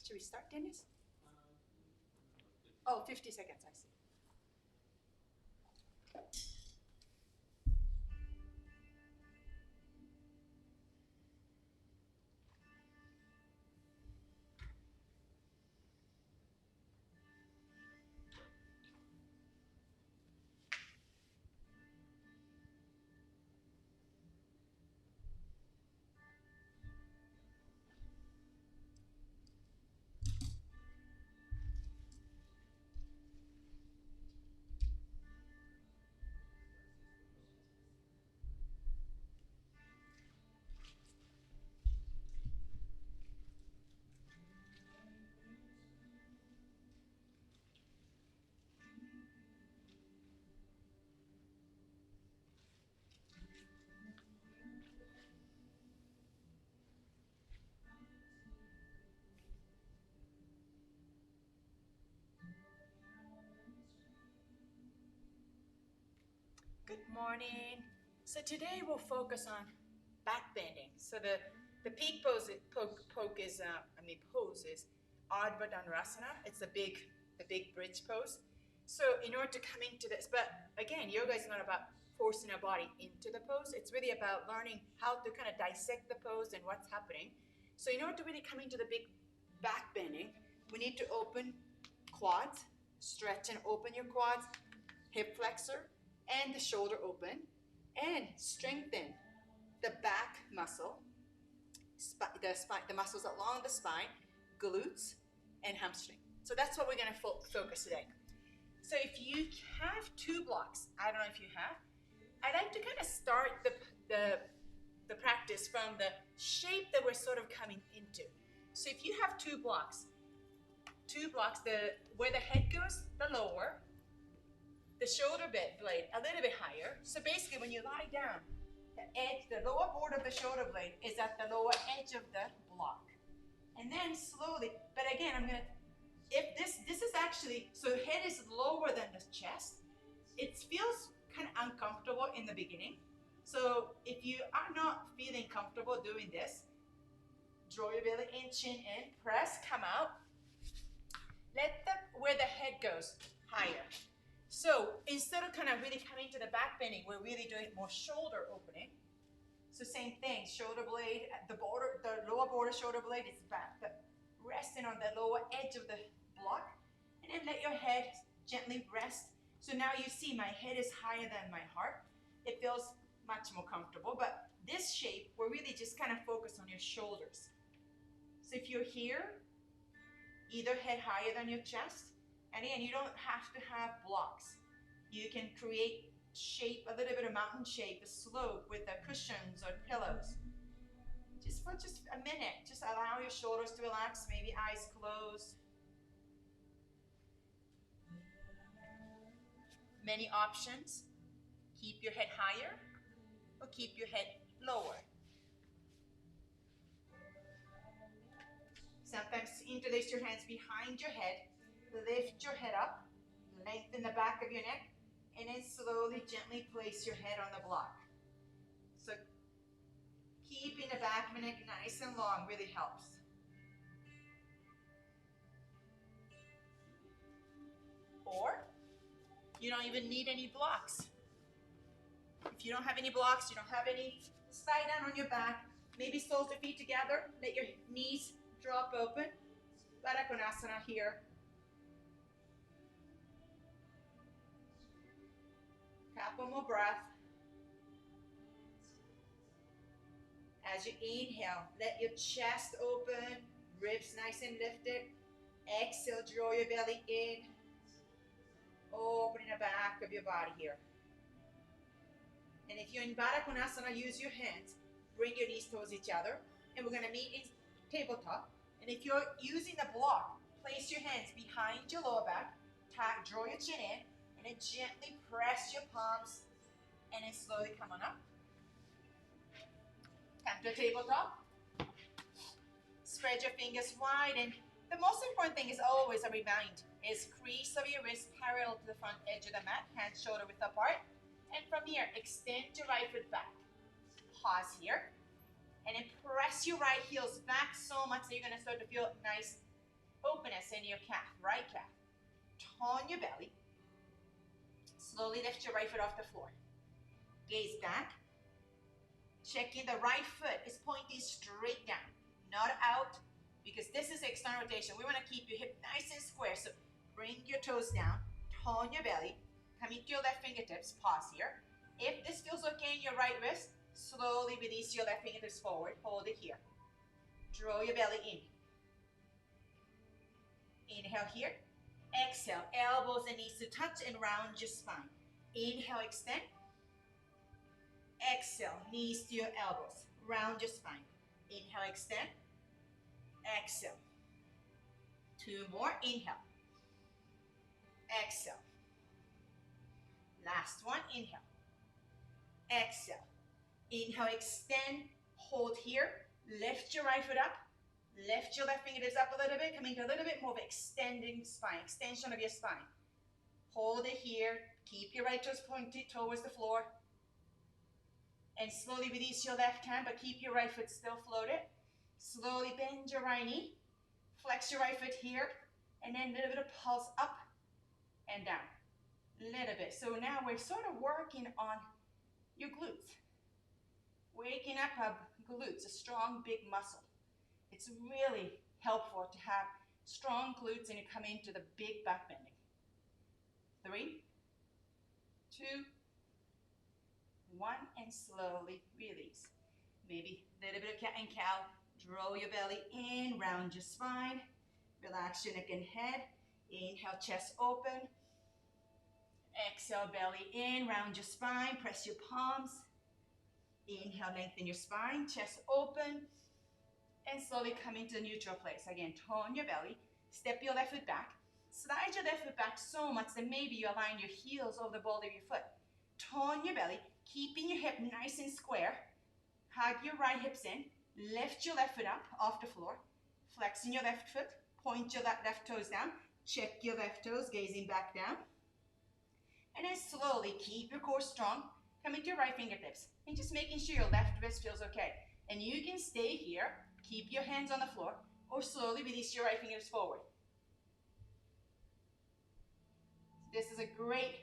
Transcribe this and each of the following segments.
Should we start, Dennis? Oh, 50 seconds, I see. Good morning. So today we'll focus on back bending. So the peak pose pose is Ardha Dhanurasana. It's the big bridge pose. So in order to come into this, but again, yoga is not about forcing our body into the pose. It's really about learning how to kind of dissect the pose and what's happening. So in order to really come into the big back bending, we need to open quads, stretch and open your quads, hip flexor, and the shoulder open, and strengthen the back muscle, the muscles along the spine, glutes, and hamstring. So that's what we're going to focus today. So if you have 2 blocks, I don't know if you have, I like to kind of start the practice from the shape that we're sort of coming into. So if you have 2 blocks, where the head goes, the lower, the shoulder blade a little bit higher. So basically when you lie down, the lower board of the shoulder blade is at the lower edge of the block. And then slowly, but again, if this is actually, so head is lower than the chest, it feels kind of uncomfortable in the beginning. So if you are not feeling comfortable doing this, draw your belly in, chin in, press, come out. Let where the head goes higher. So instead of kind of really coming to the back bending, we're really doing more shoulder opening. So same thing, shoulder blade, the lower border shoulder blade is back, resting on the lower edge of the block, and then let your head gently rest. So now you see my head is higher than my heart. It feels much more comfortable, but this shape, we're really just kind of focused on your shoulders. So if you're here, either head higher than your chest, and again, you don't have to have blocks. You can create shape, a little bit of mountain shape, a slope with the cushions or pillows. Just for just a minute, just allow your shoulders to relax, maybe eyes closed. Many options. Keep your head higher or keep your head lower. Sometimes interlace your hands behind your head, lift your head up, lengthen the back of your neck, and then slowly, gently place your head on the block. So keeping the back of the neck nice and long really helps. Or you don't even need any blocks. If you don't have any blocks, you don't have any, slide down on your back, maybe soles of feet together, let your knees drop open. Baddha Konasana here. Couple more breath. As you inhale, let your chest open, ribs nice and lifted. Exhale, draw your belly in. Opening the back of your body here. And if you're in Baddha Konasana, use your hands. Bring your knees towards each other. And we're going to meet in tabletop. And if you're using the block, place your hands behind your lower back. Draw your chin in. And then gently press your palms. And then slowly come on up. Come to a tabletop. Spread your fingers wide. And the most important thing is always a remind is crease of your wrist parallel to the front edge of the mat. Hands shoulder width apart. And from here, extend your right foot back. Pause here. And then press your right heels back so much that you're going to start to feel nice openness in your calf, right calf. Turn your belly. Slowly lift your right foot off the floor. Gaze back. Checking the right foot is pointing straight down, not out, because this is external rotation. We want to keep your hip nice and square. So bring your toes down, turn your belly, come into your left fingertips, pause here. If this feels okay in your right wrist, slowly release your left fingertips forward, hold it here. Draw your belly in. Inhale here. Exhale, elbows and knees to touch and round your spine. Inhale, extend. Exhale, knees to your elbows, round your spine. Inhale, extend. Exhale. Two more, inhale. Exhale. Last one, inhale. Exhale. Inhale, extend, hold here. Lift your right foot up. Lift your left fingertips up a little bit, coming to a little bit more of extending spine, extension of your spine. Hold it here. Keep your right toes pointed towards the floor. And slowly release your left hand, but keep your right foot still floated. Slowly bend your right knee. Flex your right foot here. And then a little bit of pulse up and down. A little bit. So now we're sort of working on your glutes. Waking up our glutes, a strong, big muscle. It's really helpful to have strong glutes and you come into the big back bending. 3, 2, 1, and slowly release. Maybe a little bit of cat and cow. Draw your belly in, round your spine. Relax your neck and head. Inhale, chest open. Exhale, belly in, round your spine. Press your palms. Inhale, lengthen your spine, chest open. And slowly come into neutral place. Again, turn your belly. Step your left foot back. Slide your left foot back so much that maybe you align your heels over the ball of your foot. Turn your belly, keeping your hip nice and square. Hug your right hips in. Lift your left foot up off the floor. Flexing your left foot. Point your left toes down. Check your left toes, gazing back down. And then slowly keep your core strong. Come into your right fingertips. And just making sure your left wrist feels okay. And you can stay here. Keep your hands on the floor. Or slowly release your right fingers forward. This is a great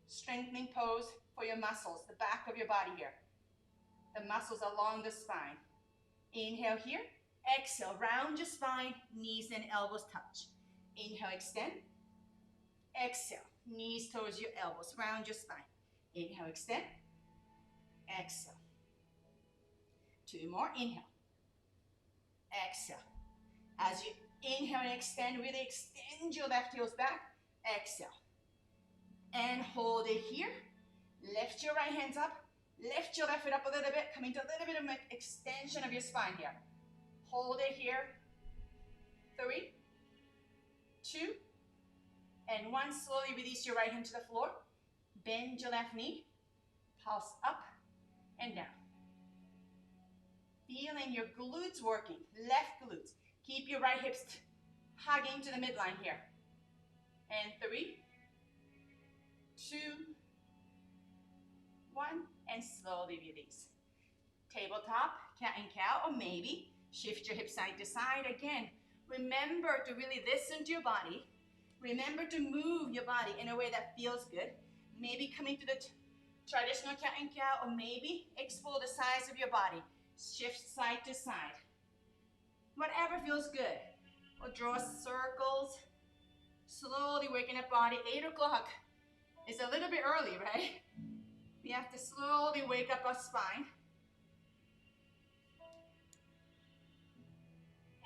strengthening pose for your muscles, the back of your body here. The muscles along the spine. Inhale here. Exhale, round your spine, knees and elbows touch. Inhale, extend. Exhale, knees towards your elbows, round your spine. Inhale, extend. Exhale. 2 more, inhale. Exhale. As you inhale and extend, really extend your left heels back. Exhale. And hold it here. Lift your right hands up. Lift your left foot up a little bit. Coming to a little bit of an extension of your spine here. Hold it here. 3, 2, and 1. Slowly release your right hand to the floor. Bend your left knee. Pulse up and down. Feeling your glutes working. Left glutes. Keep your right hips hugging to the midline here. And 3, 2, 1, and slowly release. Tabletop, cat and cow, or maybe shift your hips side to side. Again, remember to really listen to your body. Remember to move your body in a way that feels good. Maybe coming to the traditional cat and cow, or maybe explore the size of your body. Shift side to side. Whatever feels good. Or draw circles. Slowly waking up body. 8 o'clock is a little bit early, right? We have to slowly wake up our spine.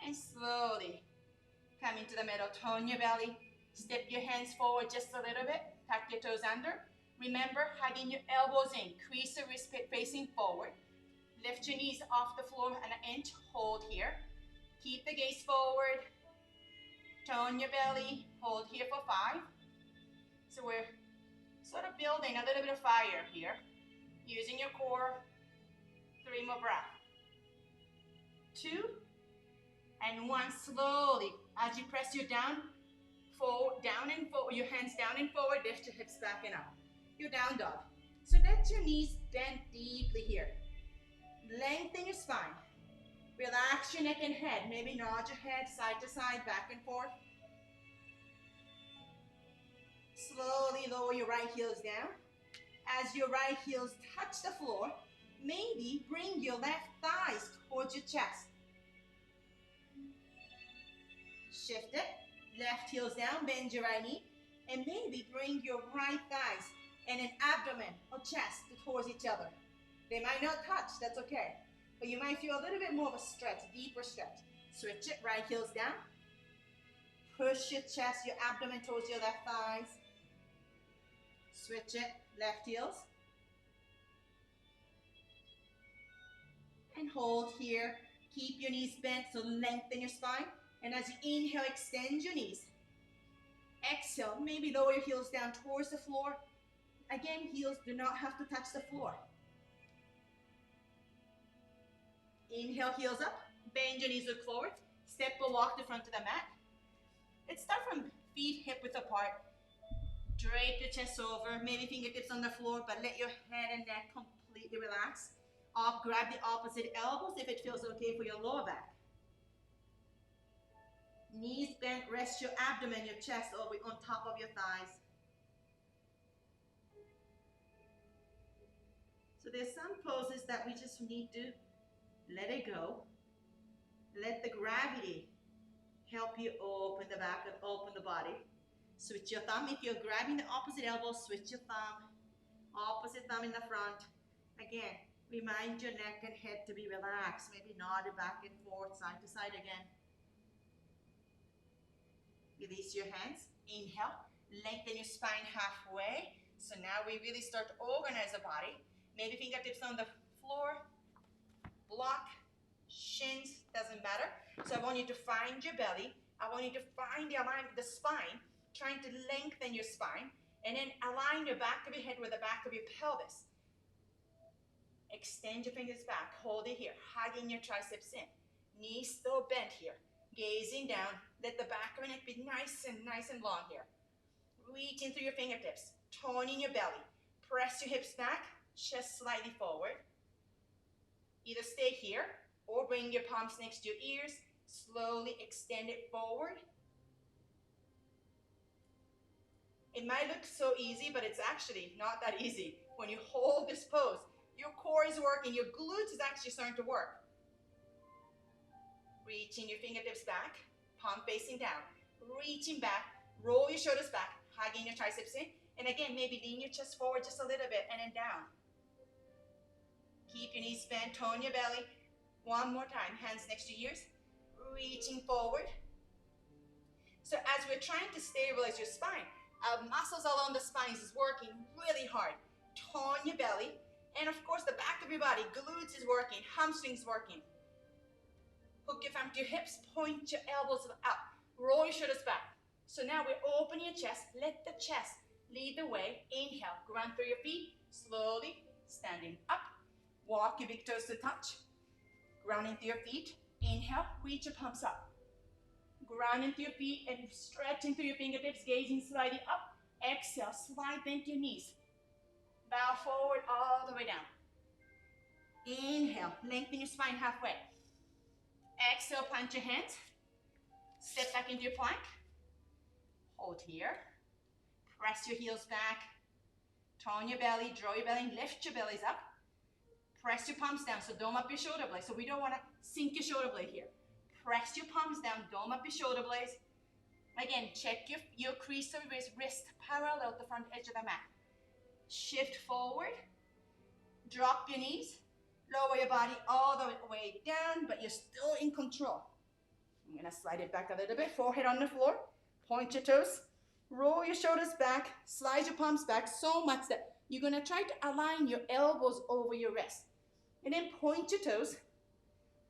And slowly come into the middle. Turn your belly. Step your hands forward just a little bit. Tuck your toes under. Remember, hugging your elbows in. Crease the wrist facing forward. Lift your knees off the floor an inch. Hold here. Keep the gaze forward. Turn your belly. Hold here for 5. So we're sort of building a little bit of fire here. Using your core. 3 more breaths. 2 and 1. Slowly, as you press your down, forward, down and forward, your hands down and forward, lift your hips back and up. Your down dog. So let your knees bend deeply here. Lengthen your spine. Relax your neck and head. Maybe nod your head side to side, back and forth. Slowly lower your right heels down. As your right heels touch the floor, maybe bring your left thighs towards your chest. Shift it. Left heels down, bend your right knee, and maybe bring your right thighs and an abdomen or chest towards each other. They might not touch, that's okay. But you might feel a little bit more of a stretch, deeper stretch. Switch it, right heels down. Push your chest, your abdomen towards your left thighs. Switch it, left heels. And hold here. Keep your knees bent, so lengthen your spine. And as you inhale, extend your knees. Exhale, maybe lower your heels down towards the floor. Again, heels do not have to touch the floor. Inhale, heels up. Bend your knees, look forward. Step or walk the front of the mat. Let's start from feet hip width apart. Drape your chest over, maybe fingertips on the floor, but let your head and neck completely relax. Up, grab the opposite elbows if it feels okay for your lower back. Knees bent, rest your abdomen, your chest over on top of your thighs. So there's some poses that we just need to let it go. Let the gravity help you open the back and open the body. Switch your thumb. If you're grabbing the opposite elbow, switch your thumb. Opposite thumb in the front. Again, remind your neck and head to be relaxed. Maybe nod it back and forth, side to side again. Release your hands. Inhale. Lengthen your spine halfway. So now we really start to organize the body. Maybe fingertips on the floor. Block. Shins. Doesn't matter. So I want you to find your belly. I want you to find the alignment, the spine. Trying to lengthen your spine, and then align your back of your head with the back of your pelvis. Extend your fingers back, hold it here, hugging your triceps in. Knees still bent here, gazing down. Let the back of your neck be nice and long here. Reaching through your fingertips, toning your belly. Press your hips back, chest slightly forward. Either stay here, or bring your palms next to your ears. Slowly extend it forward. It might look so easy, but it's actually not that easy. When you hold this pose, your core is working, your glutes is actually starting to work. Reaching your fingertips back, palm facing down. Reaching back, roll your shoulders back, hugging your triceps in. And again, maybe lean your chest forward just a little bit and then down. Keep your knees bent, tone your belly. One more time, hands next to ears. Reaching forward. So as we're trying to stabilize your spine, muscles along the spine is working really hard. Tone your belly. And of course, the back of your body, glutes is working, hamstrings working. Hook your thumb to your hips, point your elbows up, roll your shoulders back. So now we're opening your chest. Let the chest lead the way. Inhale, ground through your feet, slowly standing up. Walk your big toes to touch. Grounding through your feet. Inhale, reach your palms up. Grounding through your feet and stretching through your fingertips, gazing slightly up. Exhale, slide bend your knees. Bow forward all the way down. Inhale, lengthen your spine halfway. Exhale, plant your hands. Step back into your plank. Hold here. Press your heels back. Tone your belly, draw your belly, lift your bellies up. Press your palms down, so dome up your shoulder blades. So we don't want to sink your shoulder blade here. Press your palms down, dome up your shoulder blades. Again, check your crease of your wrist parallel the front edge of the mat. Shift forward, drop your knees, lower your body all the way down, but you're still in control. I'm gonna slide it back a little bit, forehead on the floor, point your toes, roll your shoulders back, slide your palms back so much that you're gonna try to align your elbows over your wrist. And then point your toes,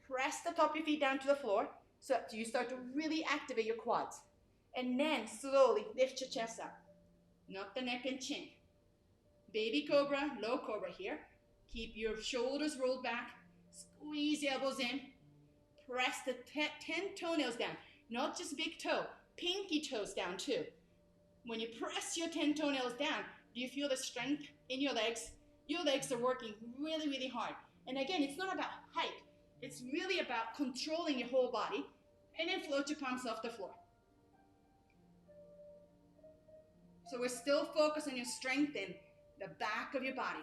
press the top of your feet down to the floor so that you start to really activate your quads. And then slowly lift your chest up, not the neck and chin. Baby cobra, low cobra here. Keep your shoulders rolled back, squeeze the elbows in, press the 10 toenails down, not just big toe, pinky toes down too. When you press your 10 toenails down, do you feel the strength in your legs? Your legs are working really, really hard. And again, it's not about height. It's really about controlling your whole body, and then float your palms off the floor. So we're still focused on your strength in the back of your body.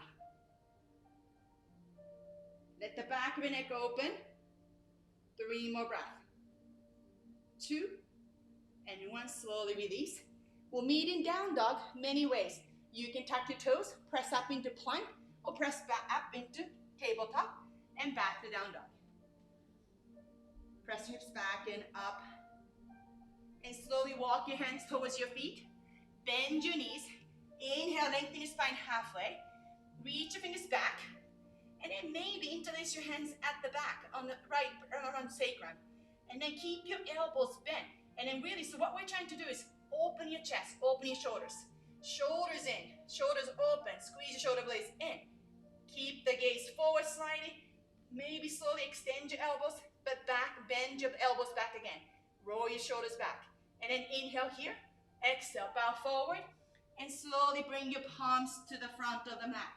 Let the back of your neck open. 3 more breaths. 2 and 1. Slowly release. We'll meet in down dog many ways. You can tuck your toes, press up into plank, or press back up into tabletop and back to down dog. Press your hips back and up. And slowly walk your hands towards your feet. Bend your knees. Inhale, lengthen your spine halfway. Reach your fingers back. And then maybe interlace your hands at the back, on the right, around the sacrum. And then keep your elbows bent. And then really, so what we're trying to do is open your chest, open your shoulders. Shoulders in, shoulders open, squeeze your shoulder blades in. Keep the gaze forward slightly. Maybe slowly extend your elbows, but back, bend your elbows back again. Roll your shoulders back. And then inhale here, exhale, bow forward, and slowly bring your palms to the front of the mat.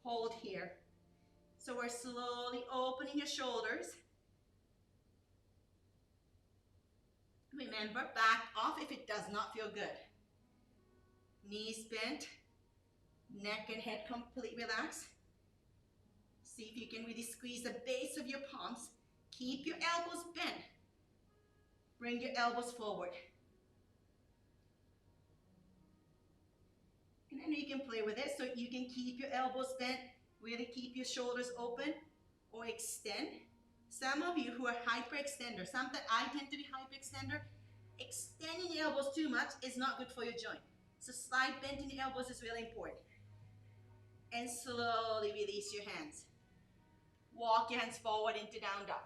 Hold here. So we're slowly opening your shoulders. Remember, back off if it does not feel good. Knees bent, neck and head completely relaxed. See if you can really squeeze the base of your palms. Keep your elbows bent. Bring your elbows forward. And then you can play with it, so you can keep your elbows bent, really keep your shoulders open, or extend. Some of you who are hyperextender, sometimes I tend to be hyperextender, extending your elbows too much is not good for your joint. So slight bend in your elbows is really important. And slowly release your hands. Walk your hands forward into down dog.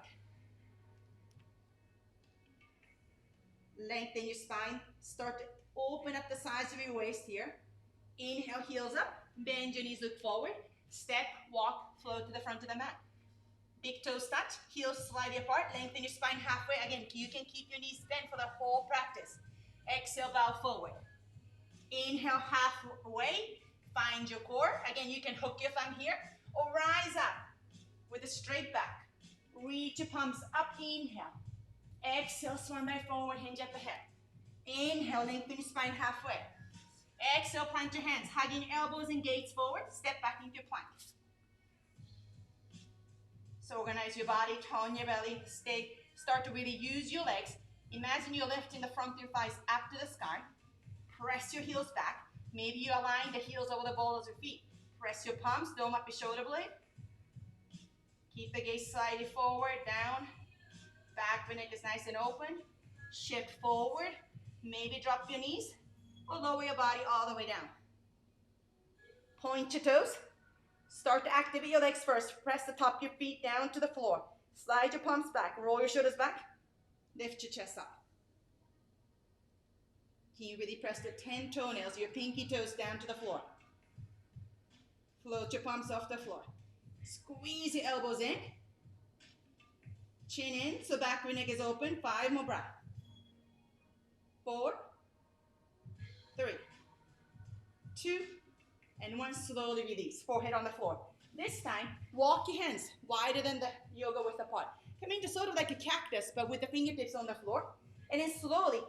Lengthen your spine. Start to open up the sides of your waist here. Inhale, heels up. Bend your knees, look forward. Step, walk, float to the front of the mat. Big toes touch, heels slightly apart. Lengthen your spine halfway. Again, you can keep your knees bent for the whole practice. Exhale, bow forward. Inhale, halfway. Find your core. Again, you can hook your thumb here or rise up with a straight back. Reach your palms up. Inhale. Exhale, swan back forward, hinge at the hip. Inhale, lengthen your spine halfway. Exhale, plant your hands, hugging elbows and gaze forward. Step back into plank. So organize your body, tone your belly, start to really use your legs. Imagine you're lifting the front of your thighs up to the sky. Press your heels back. Maybe you align the heels over the balls of your feet. Press your palms, dome up your shoulder blade. Keep the gaze slightly forward, down. Back of the neck is nice and open. Shift forward. Maybe drop your knees or lower your body all the way down. Point your toes. Start to activate your legs first. Press the top of your feet down to the floor. Slide your palms back. Roll your shoulders back. Lift your chest up. Can you really press the 10 toenails, your pinky toes down to the floor? Float your palms off the floor. Squeeze your elbows in. Chin in, so back of your neck is open. 5 more breaths. 4, 3, 2, and 1. Slowly release. Forehead on the floor. This time, walk your hands wider than the yoga with apart. Come into sort of like a cactus, but with the fingertips on the floor. And then slowly,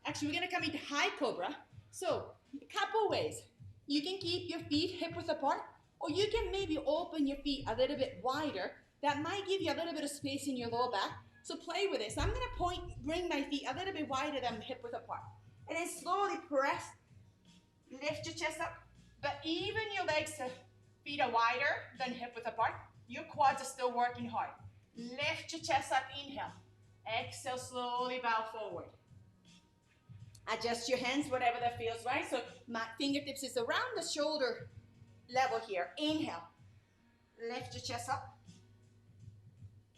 actually, we're going to come into high cobra. So, a couple ways. You can keep your feet hip width apart, or you can maybe open your feet a little bit wider. That might give you a little bit of space in your lower back. So play with it. So I'm going to bring my feet a little bit wider than hip width apart. And then slowly press, lift your chest up. But even your legs, feet are wider than hip width apart. Your quads are still working hard. Lift your chest up, inhale. Exhale, slowly bow forward. Adjust your hands, whatever that feels right. So my fingertips is around the shoulder level here. Inhale. Lift your chest up.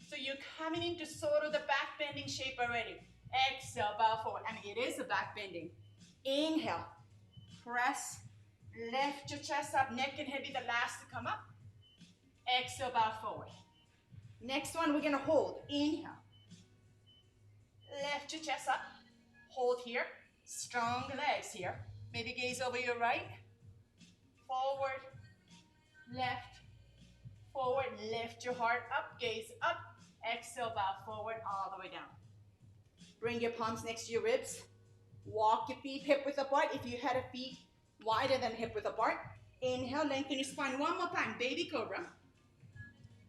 So you're coming into sort of the back bending shape already. Exhale, bow forward. I mean, it is a back bending. Inhale. Press. Lift your chest up. Neck and head be the last to come up. Exhale, bow forward. Next one, we're going to hold. Inhale. Lift your chest up. Hold here. Strong legs here. Maybe gaze over your right. Forward. Left. forward, lift your heart up, gaze up. Exhale, bow forward, all the way down. Bring your palms next to your ribs. Walk your feet hip width apart. If you had a feet wider than hip width apart, inhale, lengthen your spine. One more time, baby cobra.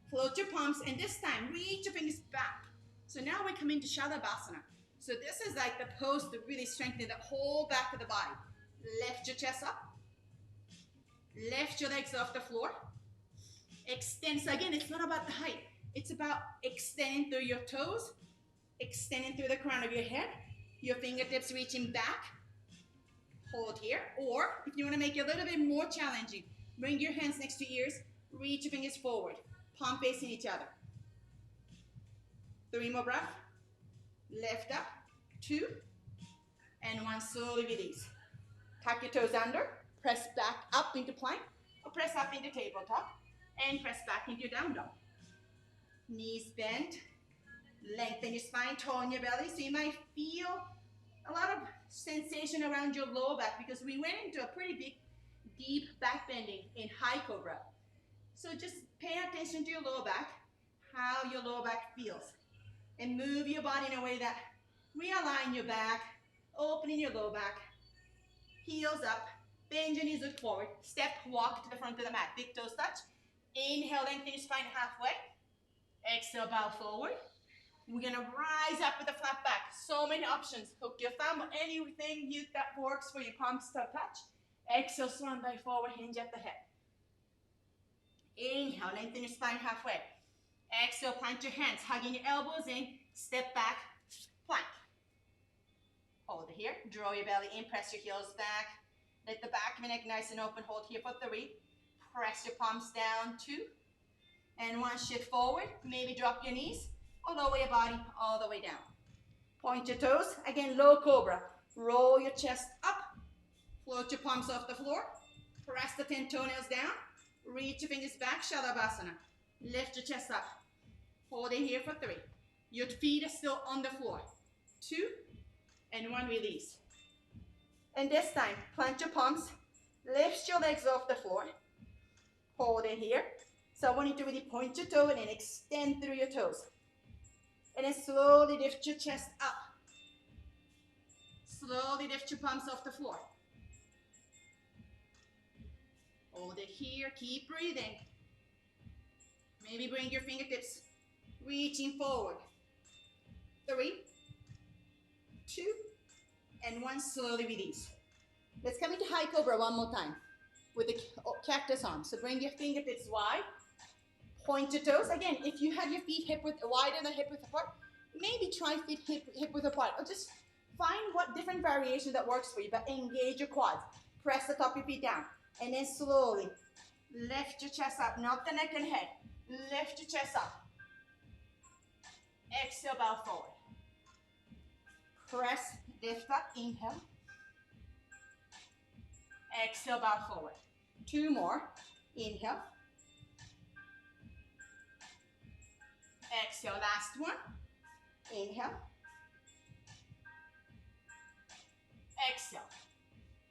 Float your palms, and this time, reach your fingers back. So now we come into Shalabhasana. So this is like the pose to really strengthen the whole back of the body. Lift your chest up. Lift your legs off the floor. Extend. So again, it's not about the height. It's about extending through your toes, extending through the crown of your head, your fingertips reaching back. Hold here. Or if you want to make it a little bit more challenging, bring your hands next to your ears, reach your fingers forward, palm facing each other. 3 more breaths. Lift up, 2, and 1, slowly release. Tuck your toes under, press back up into plank, or press up into tabletop, and press back into your down dog. Knees bent, lengthen your spine, tone your belly, so you might feel a lot of sensation around your lower back because we went into a pretty big, deep back bending in high cobra. So just pay attention to your lower back, how your lower back feels. And move your body in a way that realign your back, opening your lower back, heels up, bend your knees, look forward, step, walk to the front of the mat, big toes touch. Inhale, lengthen your spine halfway. Exhale, bow forward. We're gonna rise up with a flat back. So many options. Hook your thumb, anything that works for your palms to touch. Exhale, swan dive forward, hinge at the head. Inhale, lengthen your spine halfway. Exhale, plant your hands, hugging your elbows in, step back, plank. Hold it here, draw your belly in, press your heels back. Let the back of your neck nice and open, hold here for 3. Press your palms down, 2. And 1, shift forward, maybe drop your knees, or lower your body all the way down. Point your toes, again, low cobra. Roll your chest up, float your palms off the floor, press the 10 toenails down, reach your fingers back, Shalabhasana. Lift your chest up. Hold it here for 3. Your feet are still on the floor. 2, and 1, release. And this time, plant your palms, lift your legs off the floor. Hold it here. So I want you to really point your toe and then extend through your toes. And then slowly lift your chest up. Slowly lift your palms off the floor. Hold it here, keep breathing. Maybe bring your fingertips reaching forward. 3, 2, and 1, slowly release. Let's come into high cobra one more time with the cactus arm. So bring your fingertips wide, point your toes. Again, if you have your feet wider than hip width apart, maybe try feet hip width apart, or just find what different variation that works for you, but engage your quads. Press the top of your feet down, and then slowly lift your chest up, not the neck and head. Lift your chest up. Exhale, bow forward. Press, lift up, inhale. Exhale, bow forward. 2 more. Inhale. Exhale, last one. Inhale. Exhale.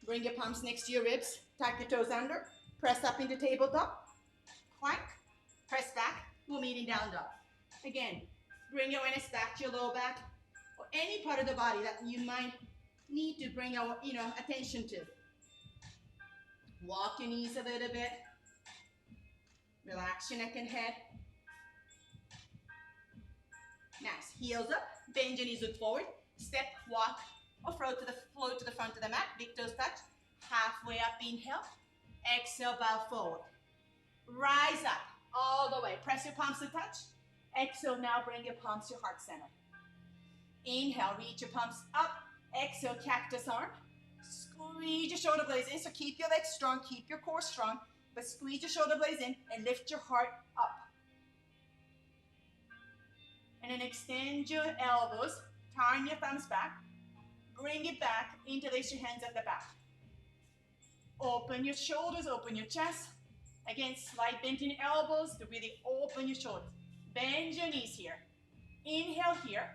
Bring your palms next to your ribs. Tuck your toes under. Press up into tabletop. Plank. Press back. We'll meet in down dog. Again, bring your awareness back to your lower back or any part of the body that you might need to bring our, attention to. Walk your knees a little bit. Relax your neck and head. Nice. Heels up. Bend your knees, look forward. Step, walk, or float to the front of the mat. Big toes touch. Halfway up, inhale. Exhale, bow forward. Rise up all the way. Press your palms to touch. Exhale, now bring your palms to your heart center. Inhale, reach your palms up. Exhale, cactus arm. Squeeze your shoulder blades in, so keep your legs strong, keep your core strong, but squeeze your shoulder blades in and lift your heart up. And then extend your elbows, turn your thumbs back, bring it back, interlace your hands at the back. Open your shoulders, open your chest. Again, slight bend in your elbows to really open your shoulders. Bend your knees here. Inhale here.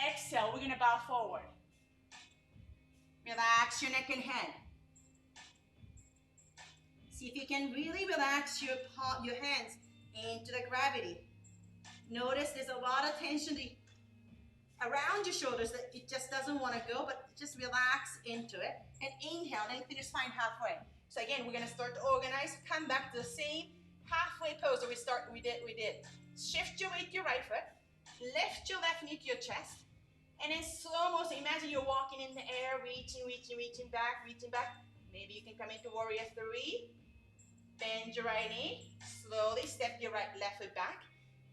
Exhale, we're gonna bow forward. Relax your neck and head. See if you can really relax your hands into the gravity. Notice there's a lot of tension around your shoulders that it just doesn't want to go, but just relax into it. And inhale, then finish spine halfway. So again, we're gonna start to organize, come back to the same halfway pose that we did. Shift your weight to your right foot, lift your left knee to your chest, and then slow motion, imagine you're walking in the air, reaching back. Maybe you can come into warrior three, bend your right knee, slowly step your left foot back,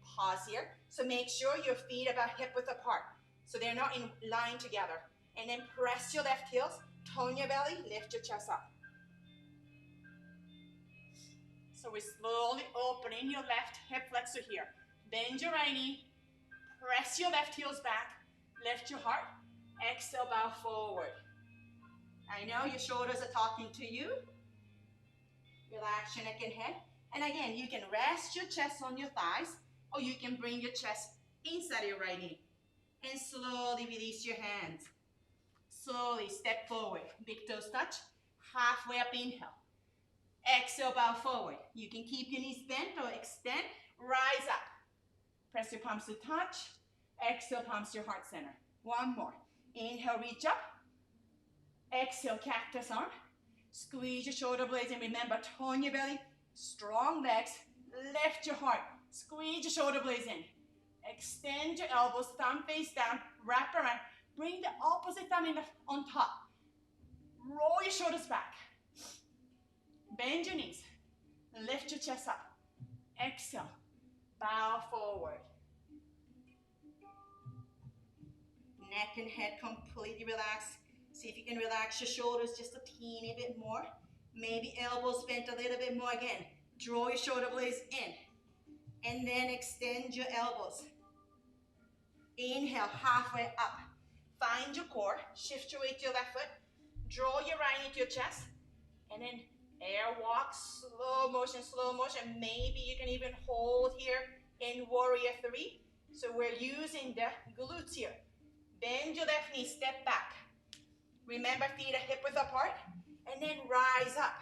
pause here. So make sure your feet are about hip width apart, so they're not in line together. And then press your left heels, tone your belly, lift your chest up. So we're slowly opening your left hip flexor here. Bend your right knee, press your left heels back, lift your heart, exhale, bow forward. I know your shoulders are talking to you. Relax your neck and head. And again, you can rest your chest on your thighs, or you can bring your chest inside your right knee. And slowly release your hands. Slowly step forward. Big toes touch. Halfway up, inhale. Exhale, bow forward. You can keep your knees bent or extend. Rise up. Press your palms to touch. Exhale, palms to your heart center. One more. Inhale, reach up. Exhale, cactus arm. Squeeze your shoulder blades, and remember, tone your belly. Strong legs. Lift your heart. Squeeze your shoulder blades in. Extend your elbows, thumb face down. Wrap around. Bring the opposite thumb on top. Roll your shoulders back. Bend your knees. Lift your chest up. Exhale. Bow forward. Neck and head completely relaxed. See if you can relax your shoulders just a teeny bit more. Maybe elbows bent a little bit more again. Draw your shoulder blades in. And then extend your elbows. Inhale, halfway up. Find your core. Shift your weight to your left foot. Draw your right knee to your chest. And then air walk, slow motion, slow motion. Maybe you can even hold here in warrior three. So we're using the glutes here. Bend your left knee, step back. Remember, feet are hip width apart. And then rise up.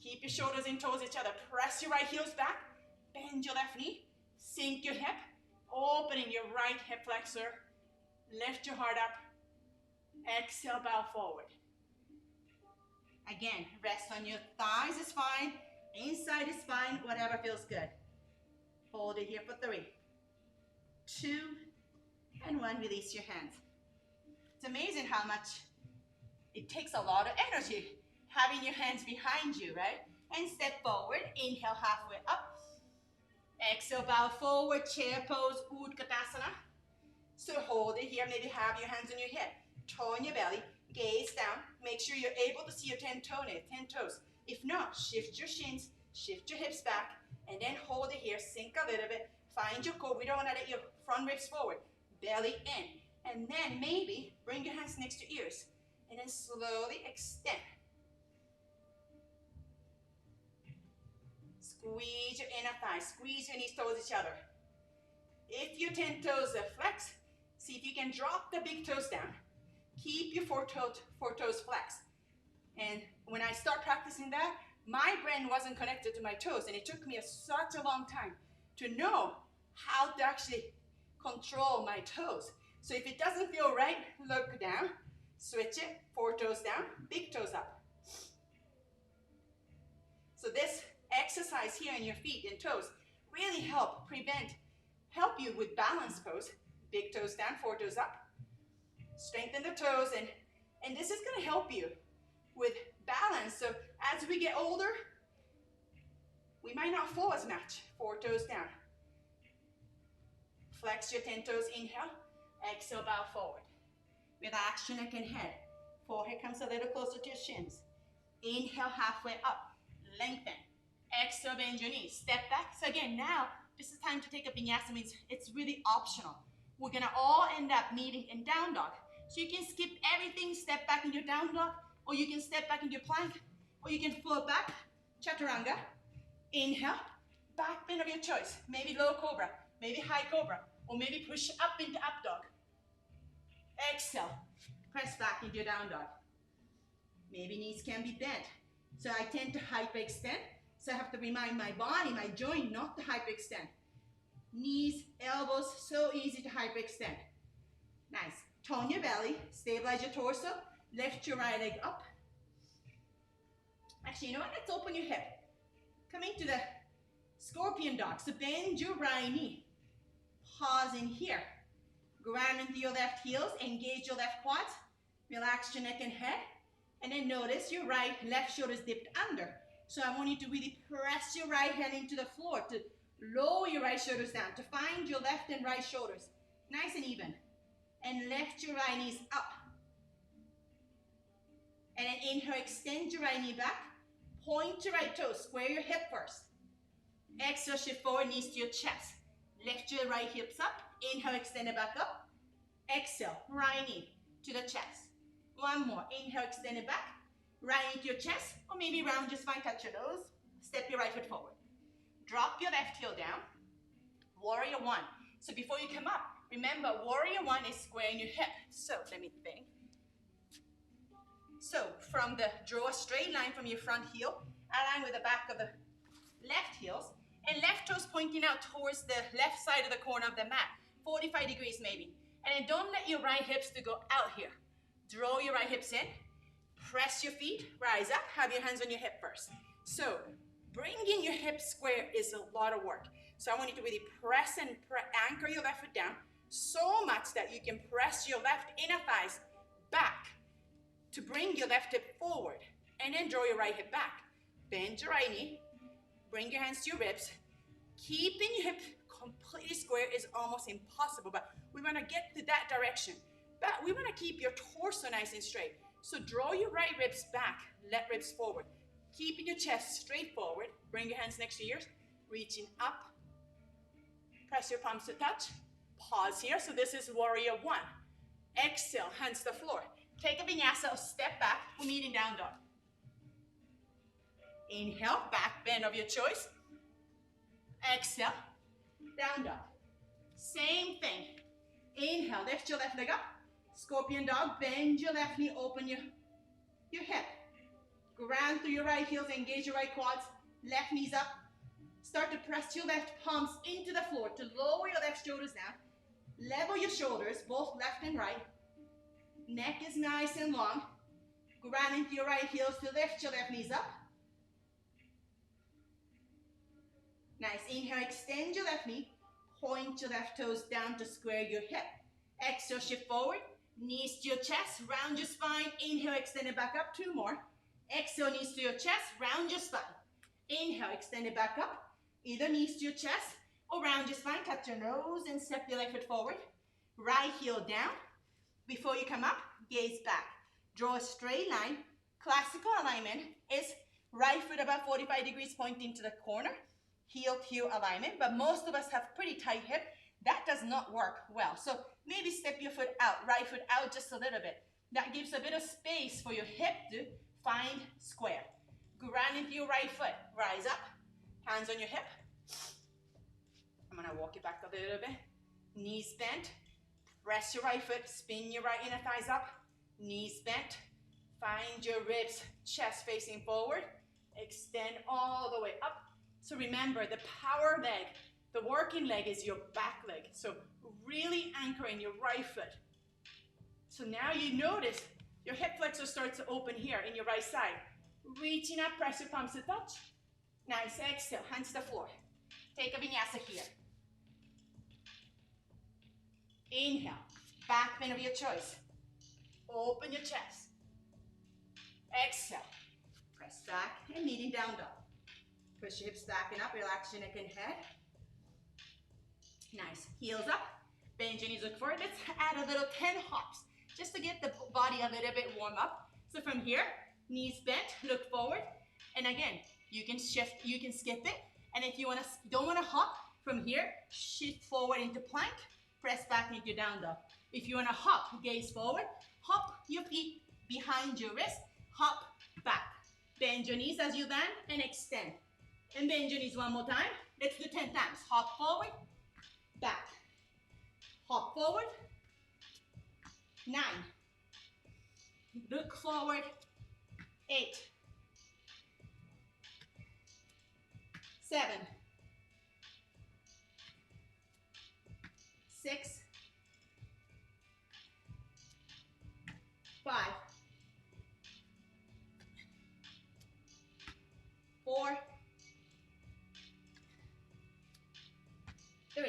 Keep your shoulders and toes each other. Press your right heels back. Bend your left knee. Sink your hip. Opening your right hip flexor. Lift your heart up. Exhale, bow forward. Again, rest on your thighs is fine. Inside is fine. Whatever feels good. Hold it here for 3, 2, and 1. Release your hands. It's amazing how much it takes a lot of energy having your hands behind you, right? And step forward. Inhale, halfway up. Exhale, bow forward. Chair pose, Utkatasana. So hold it here. Maybe have your hands on your hip. Tone your belly. Gaze down. Make sure you're able to see your 10 toes. If not, shift your shins, shift your hips back, and then hold it here. Sink a little bit. Find your core. We don't want to let your front ribs forward. Belly in. And then maybe bring your hands next to ears. And then slowly extend. Squeeze your inner thighs. Squeeze your knees towards each other. If your 10 toes are flexed, see if you can drop the big toes down. Keep your four toes flexed. And when I start practicing that, my brain wasn't connected to my toes, and it took me such a long time to know how to actually control my toes. So if it doesn't feel right, look down, switch it, 4 toes down, big toes up. So this exercise here in your feet and toes really help you with balance pose. Big toes down, 4 toes up. Strengthen the toes, and this is going to help you with balance. So as we get older, we might not fall as much. 4 toes down. Flex your 10 toes, inhale. Exhale, bow forward. Relax your neck and head. Forehead comes a little closer to your shins. Inhale, halfway up. Lengthen. Exhale, bend your knees. Step back. So again, now this is time to take a vinyasa. Means it's really optional. We're going to all end up meeting in down dog. So you can skip everything, step back in your down dog, or you can step back into your plank, or you can float back, chaturanga. Inhale, back bend of your choice. Maybe low cobra, maybe high cobra, or maybe push up into up dog. Exhale, press back into your down dog. Maybe knees can be bent. So I tend to hyperextend. So I have to remind my body, my joint, not to hyperextend. Knees, elbows, so easy to hyperextend. Nice. Tone your belly, stabilize your torso, lift your right leg up. Actually, you know what? Let's open your hip. Coming to the scorpion dog. So bend your right knee. Pause in here. Ground into your left heels, engage your left quads, relax your neck and head, and then notice your left shoulder is dipped under. So I want you to really press your right hand into the floor to lower your right shoulders down, to find your left and right shoulders nice and even. And lift your right knees up. And then inhale, extend your right knee back, point your right toes, square your hip first. Exhale, shift forward, knees to your chest. Lift your right hips up. Inhale, extend it back up. Exhale, right knee to the chest. One more. Inhale, extend it back. Right knee to your chest, or maybe round just fine. Touch your nose. Step your right foot forward. Drop your left heel down. Warrior one. So before you come up, remember warrior one is squaring your hip. So let me think. So draw a straight line from your front heel, align with the back of the left heels, and left toes pointing out towards the left side of the corner of the mat, 45 degrees maybe. And then don't let your right hips to go out here. Draw your right hips in, press your feet, rise up, have your hands on your hip first. So bringing your hips square is a lot of work. So I want you to really press and anchor your left foot down so much that you can press your left inner thighs back to bring your left hip forward, and then draw your right hip back. Bend your right knee, bring your hands to your ribs. Keeping your hip completely square is almost impossible, but we want to get to that direction. But we want to keep your torso nice and straight. So draw your right ribs back, left ribs forward. Keeping your chest straight forward. Bring your hands next to yours, reaching up. Press your palms to touch. Pause here. So this is warrior one. Exhale, hands to the floor. Take a vinyasa, step back, we're meeting down dog. Inhale, back bend of your choice. Exhale, down dog. Same thing. Inhale, lift your left leg up. Scorpion dog, bend your left knee, open your hip. Ground through your right heels, engage your right quads, left knees up. Start to press your left palms into the floor to lower your left shoulders down. Level your shoulders, both left and right. Neck is nice and long. Ground into your right heels to lift your left knees up. Nice. Inhale, extend your left knee. Point your left toes down to square your hip. Exhale, shift forward. Knees to your chest. Round your spine. Inhale, extend it back up. Two more. Exhale, knees to your chest. Round your spine. Inhale, extend it back up. Either knees to your chest or round your spine. Touch your nose and step your left foot forward. Right heel down. Before you come up, gaze back. Draw a straight line. Classical alignment is right foot about 45 degrees pointing to the corner. Heel to heel alignment, but most of us have pretty tight hip. That does not work well. So maybe step your foot out, right foot out just a little bit. That gives a bit of space for your hip to find square. Ground into your right foot. Rise up. Hands on your hip. I'm gonna walk it back a little bit. Knees bent. Press your right foot, spin your right inner thighs up, knees bent, find your ribs, chest facing forward, extend all the way up. So remember, the power leg, the working leg is your back leg. So really anchoring your right foot. So now you notice your hip flexor starts to open here in your right side. Reaching up, press your palms to touch. Nice, exhale, hands to the floor. Take a vinyasa here. Inhale, back bend of your choice. Open your chest. Exhale, press back and meeting down dog. Push your hips back and up, relax your neck and head. Nice, heels up, bend your knees, look forward. Let's add a little 10 hops just to get the body a little bit warm up. So from here, knees bent, look forward. And again, you can shift, you can skip it. And if you don't want to hop, from here, shift forward into plank. Press back into down dog. If you want to hop, gaze forward, hop your feet behind your wrist, hop back. Bend your knees as you land and extend. And bend your knees one more time. Let's do 10 times. Hop forward, back. Hop forward. 9. Look forward. 8. 7, 6, 5, 4, 3,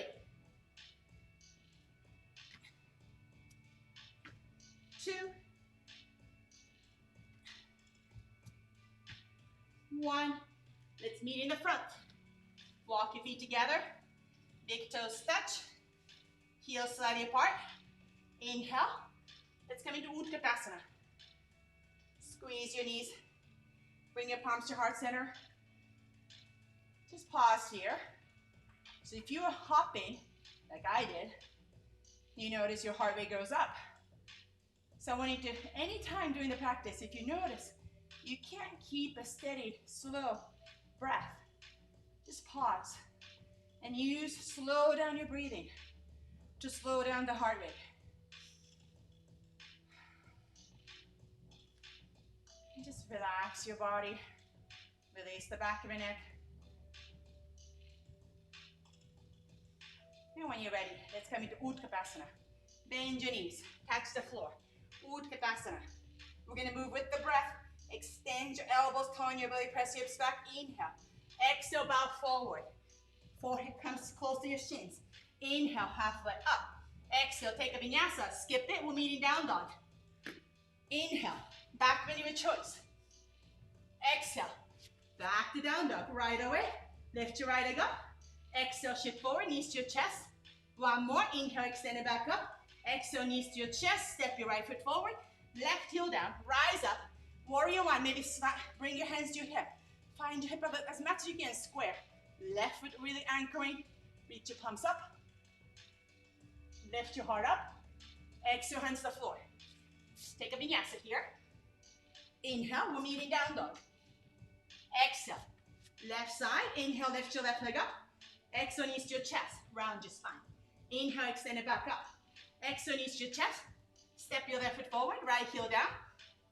2, 1. Let's meet in the front. Walk your feet together. Big toes touch. Heels slightly apart. Inhale. Let's come into Utkatasana. Squeeze your knees. Bring your palms to heart center. Just pause here. So if you are hopping, like I did, you notice your heart rate goes up. So I want you to, anytime during the practice, if you notice you can't keep a steady, slow breath, just pause and slow down your breathing to slow down the heart rate. And just relax your body, release the back of your neck. And when you're ready, let's come into Utkatasana. Bend your knees, touch the floor. Utkatasana. We're gonna move with the breath. Extend your elbows, tone your belly, press your hips back. Inhale. Exhale, bow forward. Forehead comes close to your shins. Inhale, halfway up. Exhale, take a vinyasa. Skip it, we're meeting down dog. Inhale, back bend of your choice. Exhale, back to down dog. Right away, lift your right leg up. Exhale, shift forward, knees to your chest. One more, inhale, extend it back up. Exhale, knees to your chest, step your right foot forward. Left heel down, rise up. Warrior one, maybe bring your hands to your hip. Find your hip up as much as you can, square. Left foot really anchoring. Reach your palms up. Lift your heart up. Exhale, hands to the floor. Take a vinyasa here. Inhale, we're meeting down dog. Exhale, left side. Inhale, lift your left leg up. Exhale, knees to your chest. Round your spine. Inhale, extend it back up. Exhale, knees to your chest. Step your left foot forward, right heel down.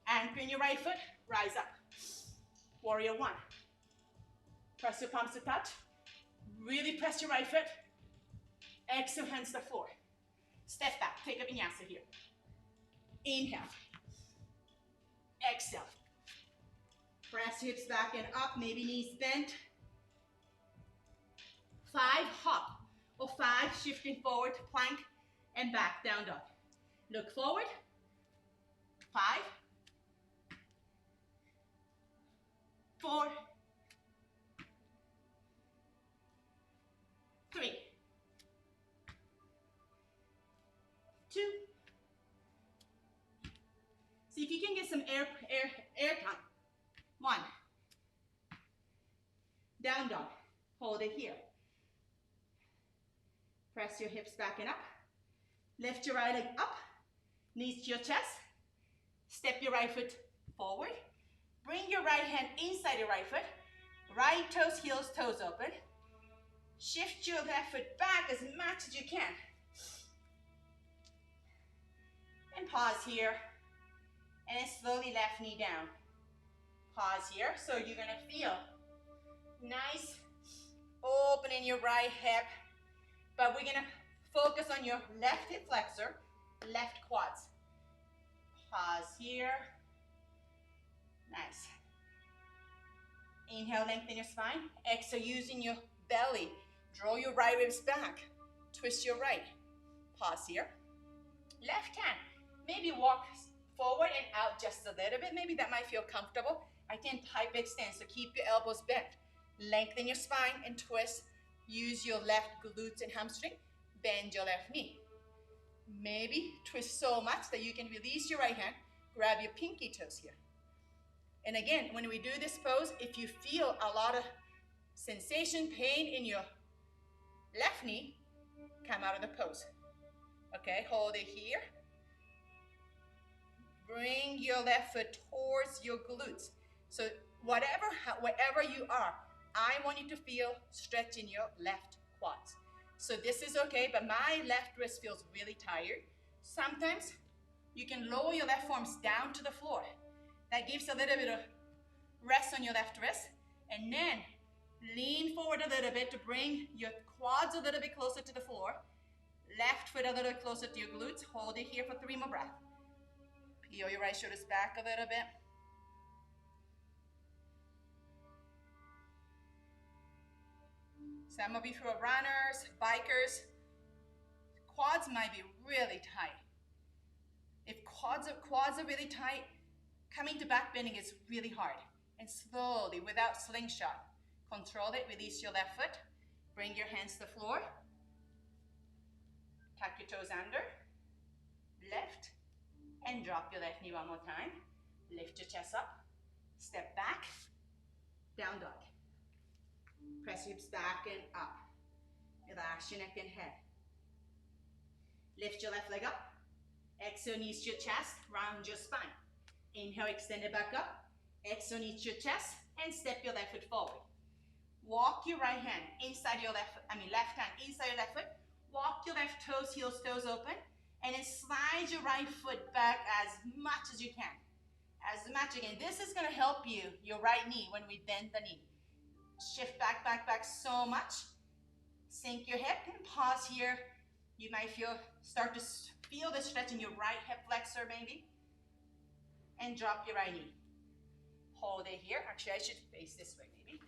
Anchor in your right foot, rise up. Warrior one. Press your palms to touch. Really press your right foot. Exhale, hands to the floor. Step back, take a vinyasa here. Inhale. Exhale. Press hips back and up, maybe knees bent. 5, hop. Or 5, shifting forward, plank, and back, down dog. Look forward. 5, 4, 3, 2. See if you can get some air time. 1. Down dog. Hold it here. Press your hips back and up. Lift your right leg up. Knees to your chest. Step your right foot forward. Bring your right hand inside your right foot. Right toes, heels, toes open. Shift your left foot back as much as you can. And pause here. And then slowly left knee down. Pause here. So you're going to feel nice open in your right hip. But we're going to focus on your left hip flexor, left quads. Pause here. Nice. Inhale, lengthen your spine. Exhale, using your belly. Draw your right ribs back. Twist your right. Pause here. Left hand. Maybe walk forward and out just a little bit. Maybe that might feel comfortable. I can type extend, so keep your elbows bent. Lengthen your spine and twist. Use your left glutes and hamstring. Bend your left knee. Maybe twist so much that you can release your right hand. Grab your pinky toes here. And again, when we do this pose, if you feel a lot of sensation, pain in your left knee, come out of the pose. Okay, hold it here. Bring your left foot towards your glutes. So wherever you are, I want you to feel stretch in your left quads. So this is okay, but my left wrist feels really tired. Sometimes you can lower your left arms down to the floor. That gives a little bit of rest on your left wrist. And then Lean forward a little bit to bring your quads a little bit closer to the floor. Left foot a little closer to your glutes. Hold it here for 3 more breaths. Peel your right shoulders back a little bit. Some of you who are runners, bikers, quads might be really tight. If quads are really tight, coming to back bending is really hard. And slowly, without slingshot, control it, release your left foot, bring your hands to the floor, tuck your toes under, lift, and drop your left knee one more time. Lift your chest up, step back, down dog. Press your hips back and up. Relax your neck and head. Lift your left leg up. Exhale, knees to your chest, round your spine. Inhale, extend it back up. Exhale, knees to your chest, and step your left foot forward. Walk your right hand inside your left hand inside your left foot. Walk your left toes, heels, toes open, and then slide your right foot back as much as you can. As much again. This is going to help you, your right knee, when we bend the knee. Shift back, back, back so much. Sink your hip and pause here. You might start to feel the stretch in your right hip flexor maybe. And drop your right knee. Hold it here. Actually, I should face this way maybe.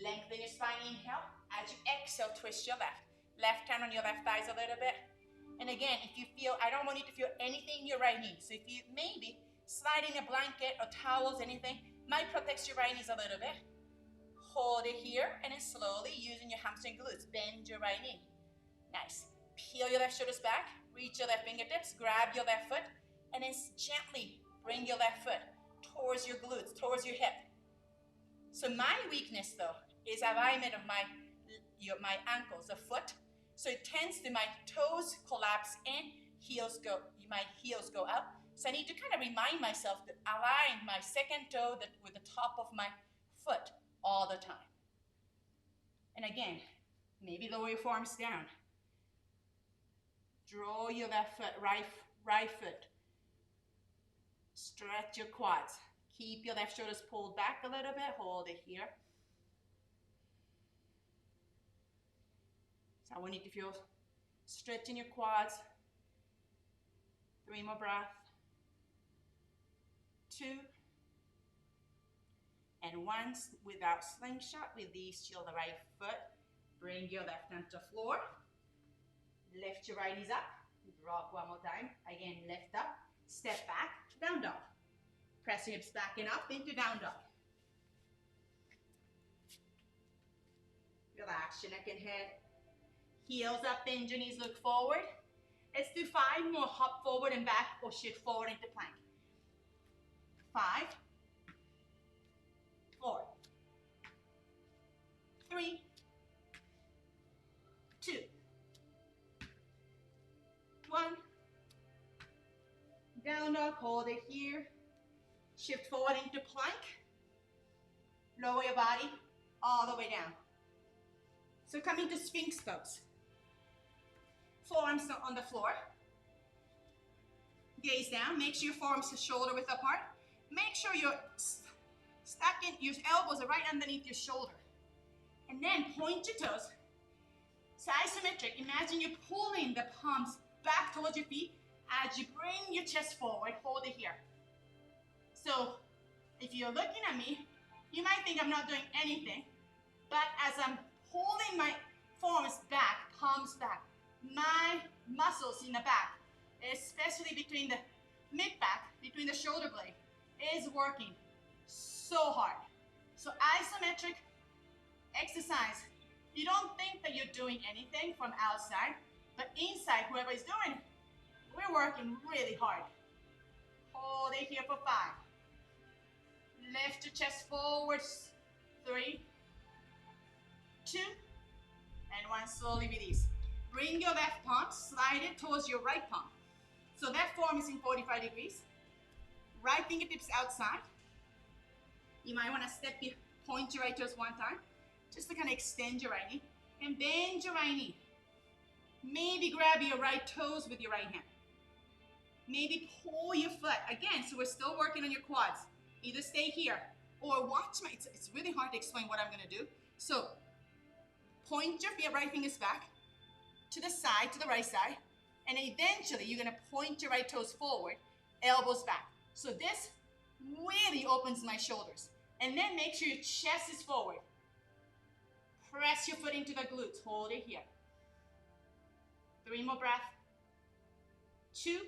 Lengthen your spine, inhale. As you exhale, twist your left. Left hand on your left thighs a little bit. And again, if you feel, I don't want you to feel anything in your right knee. So if you maybe slide in a blanket or towels, anything, might protect your right knees a little bit. Hold it here, and then slowly, using your hamstring glutes, bend your right knee. Nice. Peel your left shoulders back, reach your left fingertips, grab your left foot, and then gently bring your left foot towards your glutes, towards your hip. So my weakness, though, is alignment of my ankles, the foot. So it tends to, my toes collapse in, my heels go up. So I need to kind of remind myself to align my second toe with the top of my foot all the time. And again, maybe lower your forearms down. Draw your left foot, right foot. Stretch your quads. Keep your left shoulders pulled back a little bit. Hold it here. So I want you to feel stretching your quads. 3 more breaths. 2. And 1. Without slingshot, release your right foot. Bring your left hand to the floor. Lift your right knees up. Drop one more time. Again, lift up. Step back. Down dog. Press your hips back and up into down dog. Relax your neck and head. Heels up, bend your knees, look forward. Let's do 5 more. Hop forward and back or shift forward into plank. 5, 4, 3, 2, 1. Down dog, hold it here. Shift forward into plank. Lower your body all the way down. So coming to Sphinx pose. Forearms on the floor. Gaze down. Make sure your forearms are shoulder width apart. Make sure you're stacking, your elbows are right underneath your shoulder. And then point your toes. So isometric. Imagine you're pulling the palms back towards your feet as you bring your chest forward. Hold it here. So if you're looking at me, you might think I'm not doing anything. But as I'm holding my forearms back, palms back, my muscles in the back, especially between the mid-back, between the shoulder blade, is working so hard. So isometric exercise, you don't think that you're doing anything from outside, but inside, whoever is doing it, we're working really hard. Hold it here for 5. Lift your chest forward. 3, 2, and 1. Slowly release. Bring your left palm, slide it towards your right palm. So left forearm is in 45 degrees. Right fingertips outside. You might want to point your right toes one time, just to kind of extend your right knee, and bend your right knee. Maybe grab your right toes with your right hand. Maybe pull your foot. Again, so we're still working on your quads. Either stay here Or watch my, it's really hard to explain what I'm gonna do. So point your right fingers back to the side, to the right side, and eventually you're gonna point your right toes forward, elbows back. So this really opens my shoulders. And then make sure your chest is forward. Press your foot into the glutes, hold it here. 3 more breaths. 2,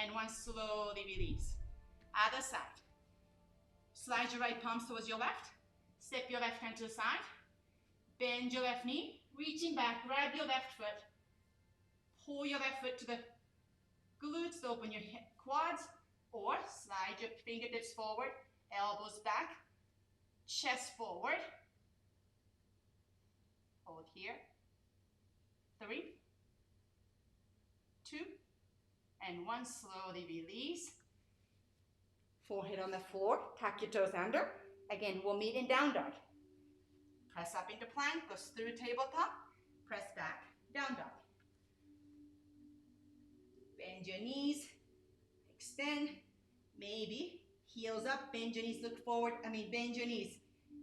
and 1, slowly release. Other side. Slide your right palms towards your left. Step your left hand to the side. Bend your left knee. Reaching back, grab your left foot. Pull your left foot to the glutes to open your quads. Or slide your fingertips forward, elbows back, chest forward. Hold here. 3, 2, and 1, slowly release. Forehead on the floor, tuck your toes under. Again, we'll meet in down dog. Press up into plank, goes through tabletop, press back, down dog. Bend your knees, extend, maybe heels up, bend your knees, look forward, bend your knees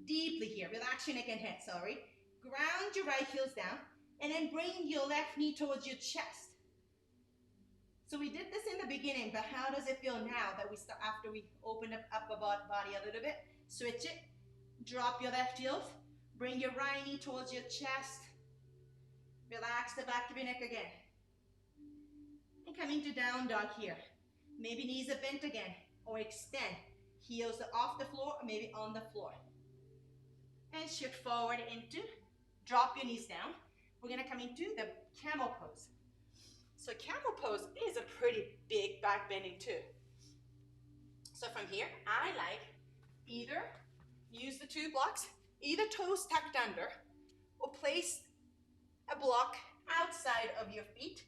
deeply here. Relax your neck and head, sorry. Ground your right heels down, and then bring your left knee towards your chest. So we did this in the beginning, but how does it feel now that we start, after we open up upper body a little bit? Switch it, drop your left heels, bring your right knee towards your chest. Relax the back of your neck again. And come into down dog here. Maybe knees are bent again, or extend. Heels are off the floor, or maybe on the floor. And shift forward into, drop your knees down. We're gonna come into the camel pose. So camel pose is a pretty big back bending too. So from here, I like either use the 2 blocks, either toes tucked under, or place a block outside of your feet.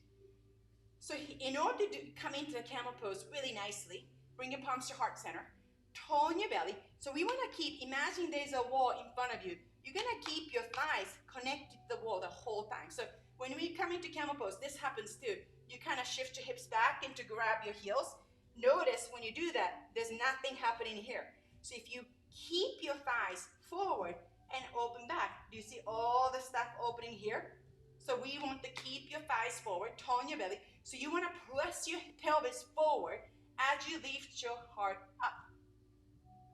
So in order to come into the camel pose really nicely, bring your palms to heart center, tone your belly. So we want to keep, imagine there's a wall in front of you. You're going to keep your thighs connected to the wall the whole time. So when we come into camel pose, this happens too. You kind of shift your hips back and to grab your heels. Notice when you do that, there's nothing happening here. So if you keep your thighs forward and open back, do you see all the stuff opening here? So we want to keep your thighs forward, tone your belly. So you want to press your pelvis forward as you lift your heart up.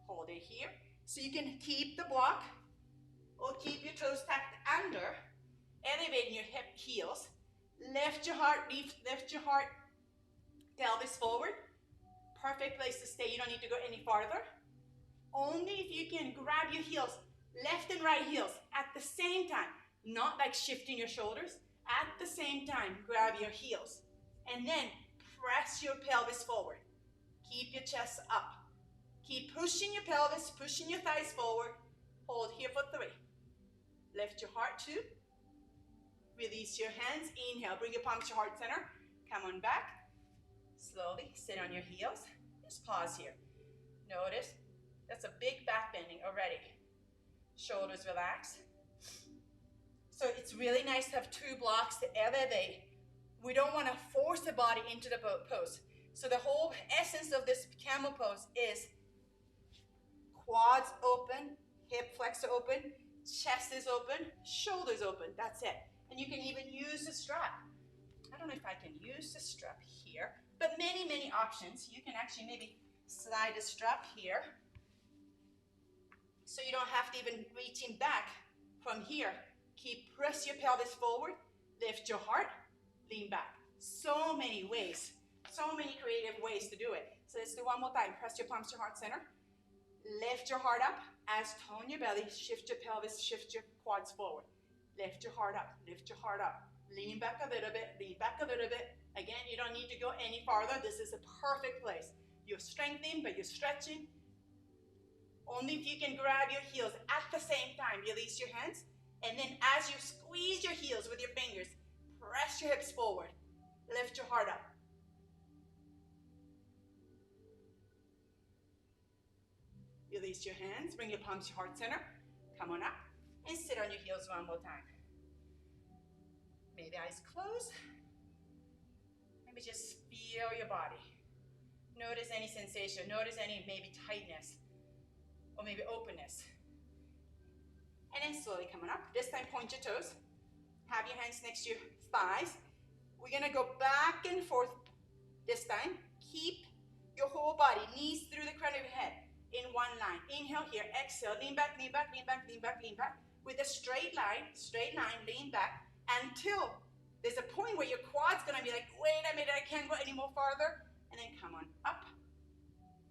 Hold it here. So you can keep the block or keep your toes tucked under, elevating your hip heels. Lift your heart, lift your heart, pelvis forward. Perfect place to stay. You don't need to go any farther. Only if you can grab your heels, left and right heels at the same time. Not like shifting your shoulders. At the same time, grab your heels. And then press your pelvis forward. Keep your chest up. Keep pushing your pelvis, pushing your thighs forward. Hold here for 3. Lift your heart 2. Release your hands. Inhale, bring your palms to heart center. Come on back. Slowly sit on your heels. Just pause here. Notice that's a big back bending already. Shoulders relax. So it's really nice to have 2 blocks to elevate. We don't want to force the body into the pose. So the whole essence of this camel pose is quads open, hip flexor open, chest is open, shoulders open. That's it. And you can even use the strap. I don't know if I can use the strap here, but many, many options. You can actually maybe slide the strap here. So you don't have to even reaching back from here. Press your pelvis forward, lift your heart, lean back. So many ways, so many creative ways to do it. So let's do one more time. Press your palms to heart center. Lift your heart up as tone your belly, shift your pelvis, shift your quads forward. Lift your heart up, lift your heart up. Lean back a little bit, lean back a little bit. Again, you don't need to go any farther. This is a perfect place. You're strengthening, but you're stretching. Only if you can grab your heels at the same time. Release your hands. And then as you squeeze your heels with your fingers, press your hips forward. Lift your heart up. Release your hands. Bring your palms to heart center. Come on up. And sit on your heels one more time. Maybe eyes closed. Maybe just feel your body. Notice any sensation. Notice any maybe tightness. or maybe openness. And then slowly coming up. This time point your toes. Have your hands next to your thighs. We're gonna go back and forth this time. Keep your whole body, knees through the crown of your head, in one line. Inhale here, exhale, lean back, lean back, lean back, lean back, lean back. With a straight line, lean back, until there's a point where your quad's gonna be like, wait a minute, I can't go any more farther. And then come on up,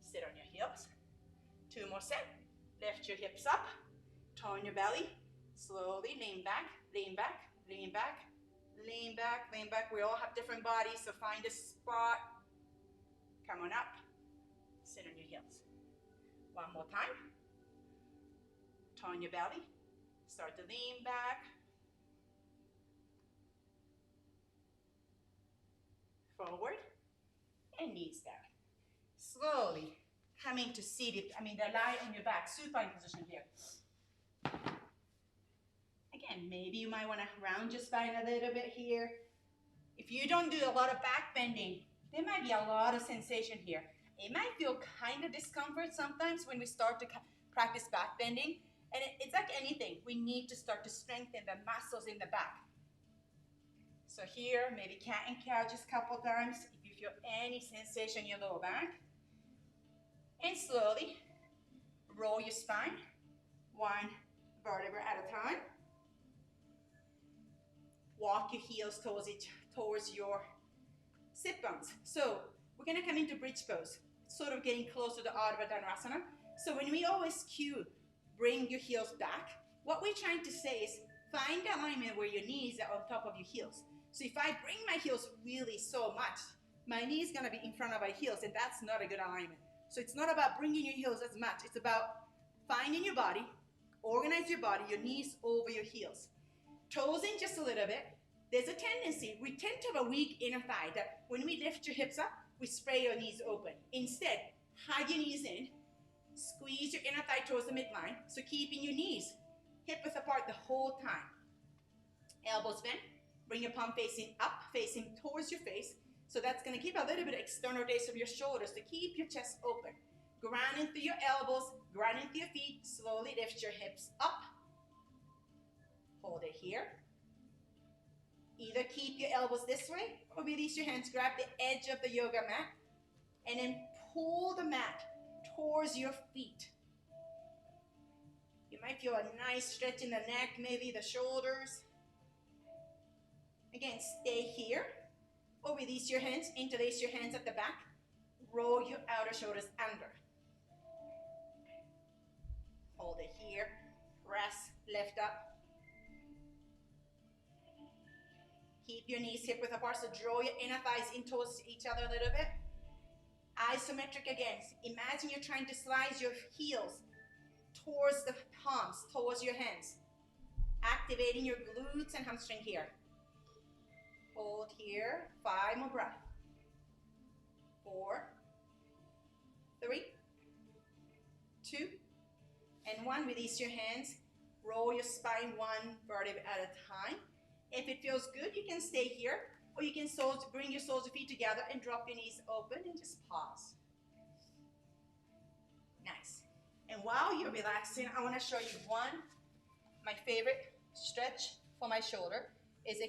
sit on your heels. 2 more sets. Lift your hips up, tone your belly, slowly lean back, lean back, lean back, lean back, lean back. We all have different bodies, so find a spot. Come on up, sit on your heels. One more time. Tone your belly, start to lean back, forward, and knees down. Slowly coming to seated, the lie on your back, supine position here. Again, maybe you might want to round your spine a little bit here. If you don't do a lot of back bending, there might be a lot of sensation here. It might feel kind of discomfort sometimes when we start to practice back bending. And it's like anything. We need to start to strengthen the muscles in the back. So here, maybe cat and cow just a couple times. If you feel any sensation in your lower back. And slowly roll your spine, 1 vertebra at a time. Walk your heels towards your sit bones. So we're gonna come into bridge pose, sort of getting closer to Ardha Dhanurasana. So when we always cue, bring your heels back, what we're trying to say is find the alignment where your knees are on top of your heels. So if I bring my heels really so much, my knee is gonna be in front of my heels, and that's not a good alignment. So it's not about bringing your heels as much, it's about finding your body, organize your body, your knees over your heels. Toes in just a little bit. There's a tendency, we tend to have a weak inner thigh that when we lift your hips up, we spray your knees open. Instead, hug your knees in, squeeze your inner thigh towards the midline, so keeping your knees hip width apart the whole time. Elbows bent, bring your palm facing up, facing towards your face. So that's gonna keep a little bit of external rotation of your shoulders to keep your chest open. Grounding through your elbows, grounding through your feet, slowly lift your hips up. Hold it here. Either keep your elbows this way or release your hands, grab the edge of the yoga mat, and then pull the mat towards your feet. You might feel a nice stretch in the neck, maybe the shoulders. Again, stay here, or release your hands, interlace your hands at the back, roll your outer shoulders under. Hold it here, press, lift up. Keep your knees hip width apart, so draw your inner thighs in towards each other a little bit. Isometric again. Imagine you're trying to slide your heels towards the palms, towards your hands. Activating your glutes and hamstring here. Hold here, 5 more breaths. 4, 3, 2, and 1. Release your hands. Roll your spine 1 vertebra at a time. If it feels good, you can stay here, or you can bring your soles of feet together and drop your knees open and just pause. Nice. And while you're relaxing, I want to show you my favorite stretch for my shoulder is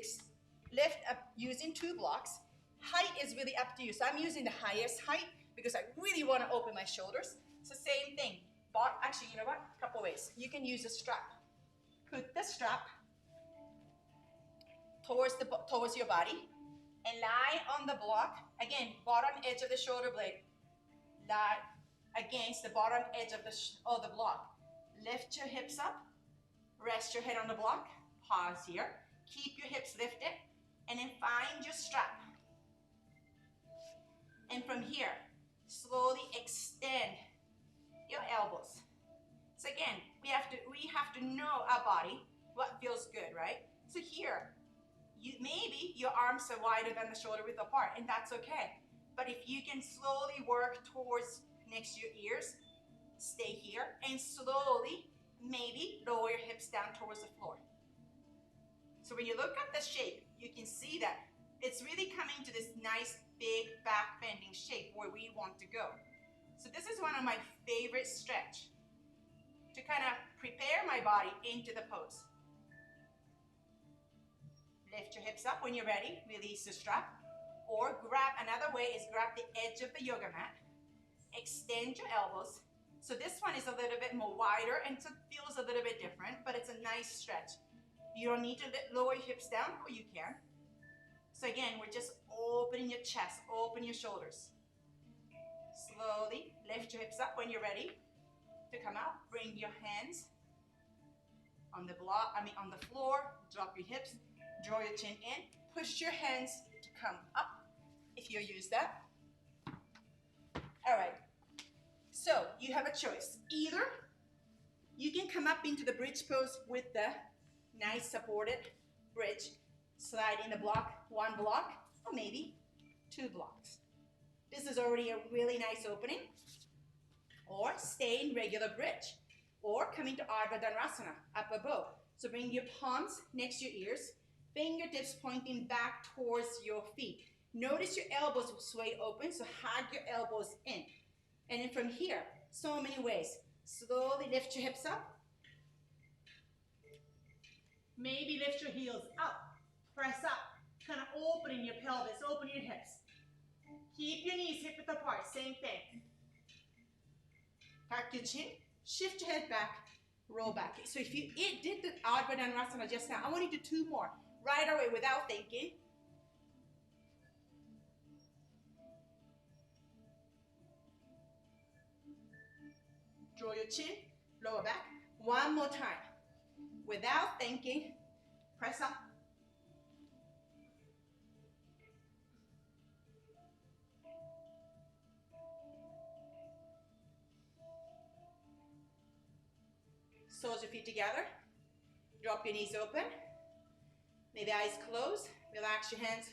lift up using 2 blocks. Height is really up to you. So I'm using the highest height because I really want to open my shoulders. So same thing. But actually, you know what? A couple ways. You can use a strap. Put the strap towards your body and lie on the block. Again, bottom edge of the shoulder blade. Lie against the bottom edge of the block. Lift your hips up. Rest your head on the block. Pause here. Keep your hips lifted. And then find your strap. And from here, slowly extend your elbows. So again, we have to know our body, what feels good, right? So here, maybe your arms are wider than the shoulder width apart, and that's okay. But if you can slowly work towards next to your ears, stay here, and slowly, maybe lower your hips down towards the floor. So when you look at the shape, you can see that it's really coming to this nice, big, back bending shape where we want to go. So this is one of my favorite stretch. to kind of prepare my body into the pose. Lift your hips up when you're ready. Release the strap. Or grab, another way is grab the edge of the yoga mat. Extend your elbows. So this one is a little bit more wider and so it feels a little bit different, but it's a nice stretch. You don't need to lower your hips down, or you can. So again, we're just opening your chest, open your shoulders. Slowly lift your hips up when you're ready to come out. Bring your hands on the on the floor. Drop your hips, draw your chin in. Push your hands to come up if you use that. All right. So you have a choice. Either you can come up into the bridge pose with the nice supported bridge, slide in the block, one block, or maybe two blocks. This is already a really nice opening. Or stay in regular bridge. Or come into Ardha Dhanurasana, upper bow. So bring your palms next to your ears, fingertips pointing back towards your feet. Notice your elbows will sway open, so hug your elbows in. And then from here, so many ways. Slowly lift your hips up. Maybe lift your heels up, press up, kind of opening your pelvis, open your hips. Keep your knees hip width apart, same thing. Tuck your chin, shift your head back, roll back. So if you did the Ardha Dhanurasana just now, I want you to do two more, right away without thinking. Draw your chin, lower back. One more time. Without thinking, press up. Soles your feet together. Drop your knees open. Maybe eyes closed. Relax your hands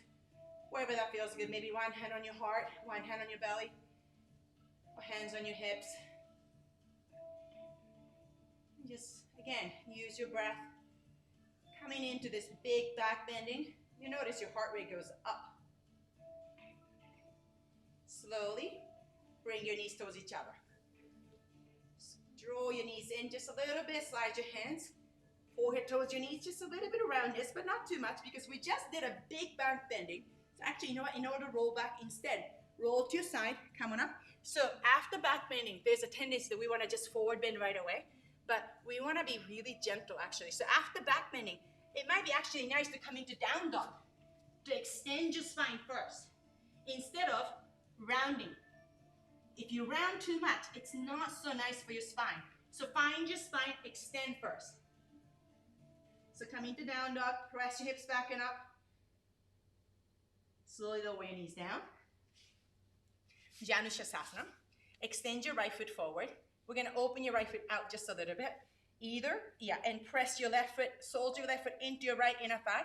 wherever that feels good. Maybe one hand on your heart, one hand on your belly, or hands on your hips. Just, again, use your breath. Coming into this big back bending, you notice your heart rate goes up. Slowly, bring your knees towards each other. Draw your knees in just a little bit, slide your hands. Forehead towards your knees, just a little bit around this, but not too much because we just did a big back bending. So actually, you know what, in order to roll back instead, roll to your side, come on up. So after back bending, there's a tendency that we want to just forward bend right away. But we want to be really gentle, actually. So after back bending, it might be actually nice to come into down dog, to extend your spine first, instead of rounding. If you round too much, it's not so nice for your spine. So find your spine, extend first. So come into down dog, press your hips back and up. Slowly lower your knees down. Janushasana. Extend your right foot forward. We're going to open your right foot out just a little bit. And press your left foot, soles your left foot into your right inner thigh.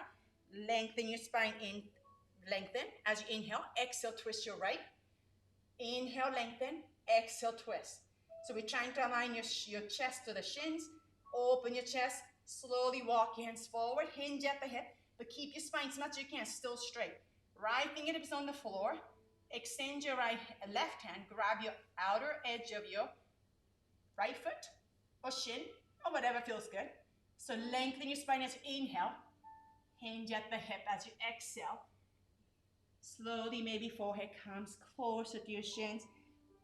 Lengthen your spine in, lengthen. As you inhale, exhale, twist your right. Inhale, lengthen, exhale, twist. So we're trying to align your chest to the shins. Open your chest, slowly walk your hands forward, hinge at the hip, but keep your spine as much as you can, still straight. Right fingertips on the floor. Extend your left hand, grab your outer edge of your right foot or shin or whatever feels good. So lengthen your spine as you inhale. Hinge at the hip as you exhale. Slowly, maybe forehead comes closer to your shins.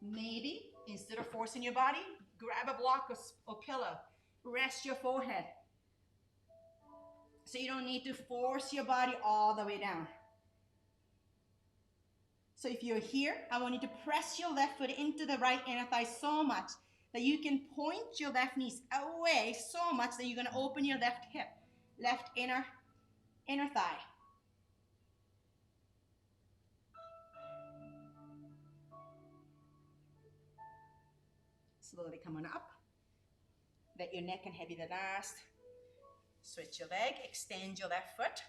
Maybe instead of forcing your body, grab a block or pillow. Rest your forehead. So you don't need to force your body all the way down. So if you're here, I want you to press your left foot into the right inner thigh so much that you can point your left knees away so much that you're going to open your left hip, left inner thigh. Slowly come on up. Let your neck and head be the last. Switch your leg, extend your left foot.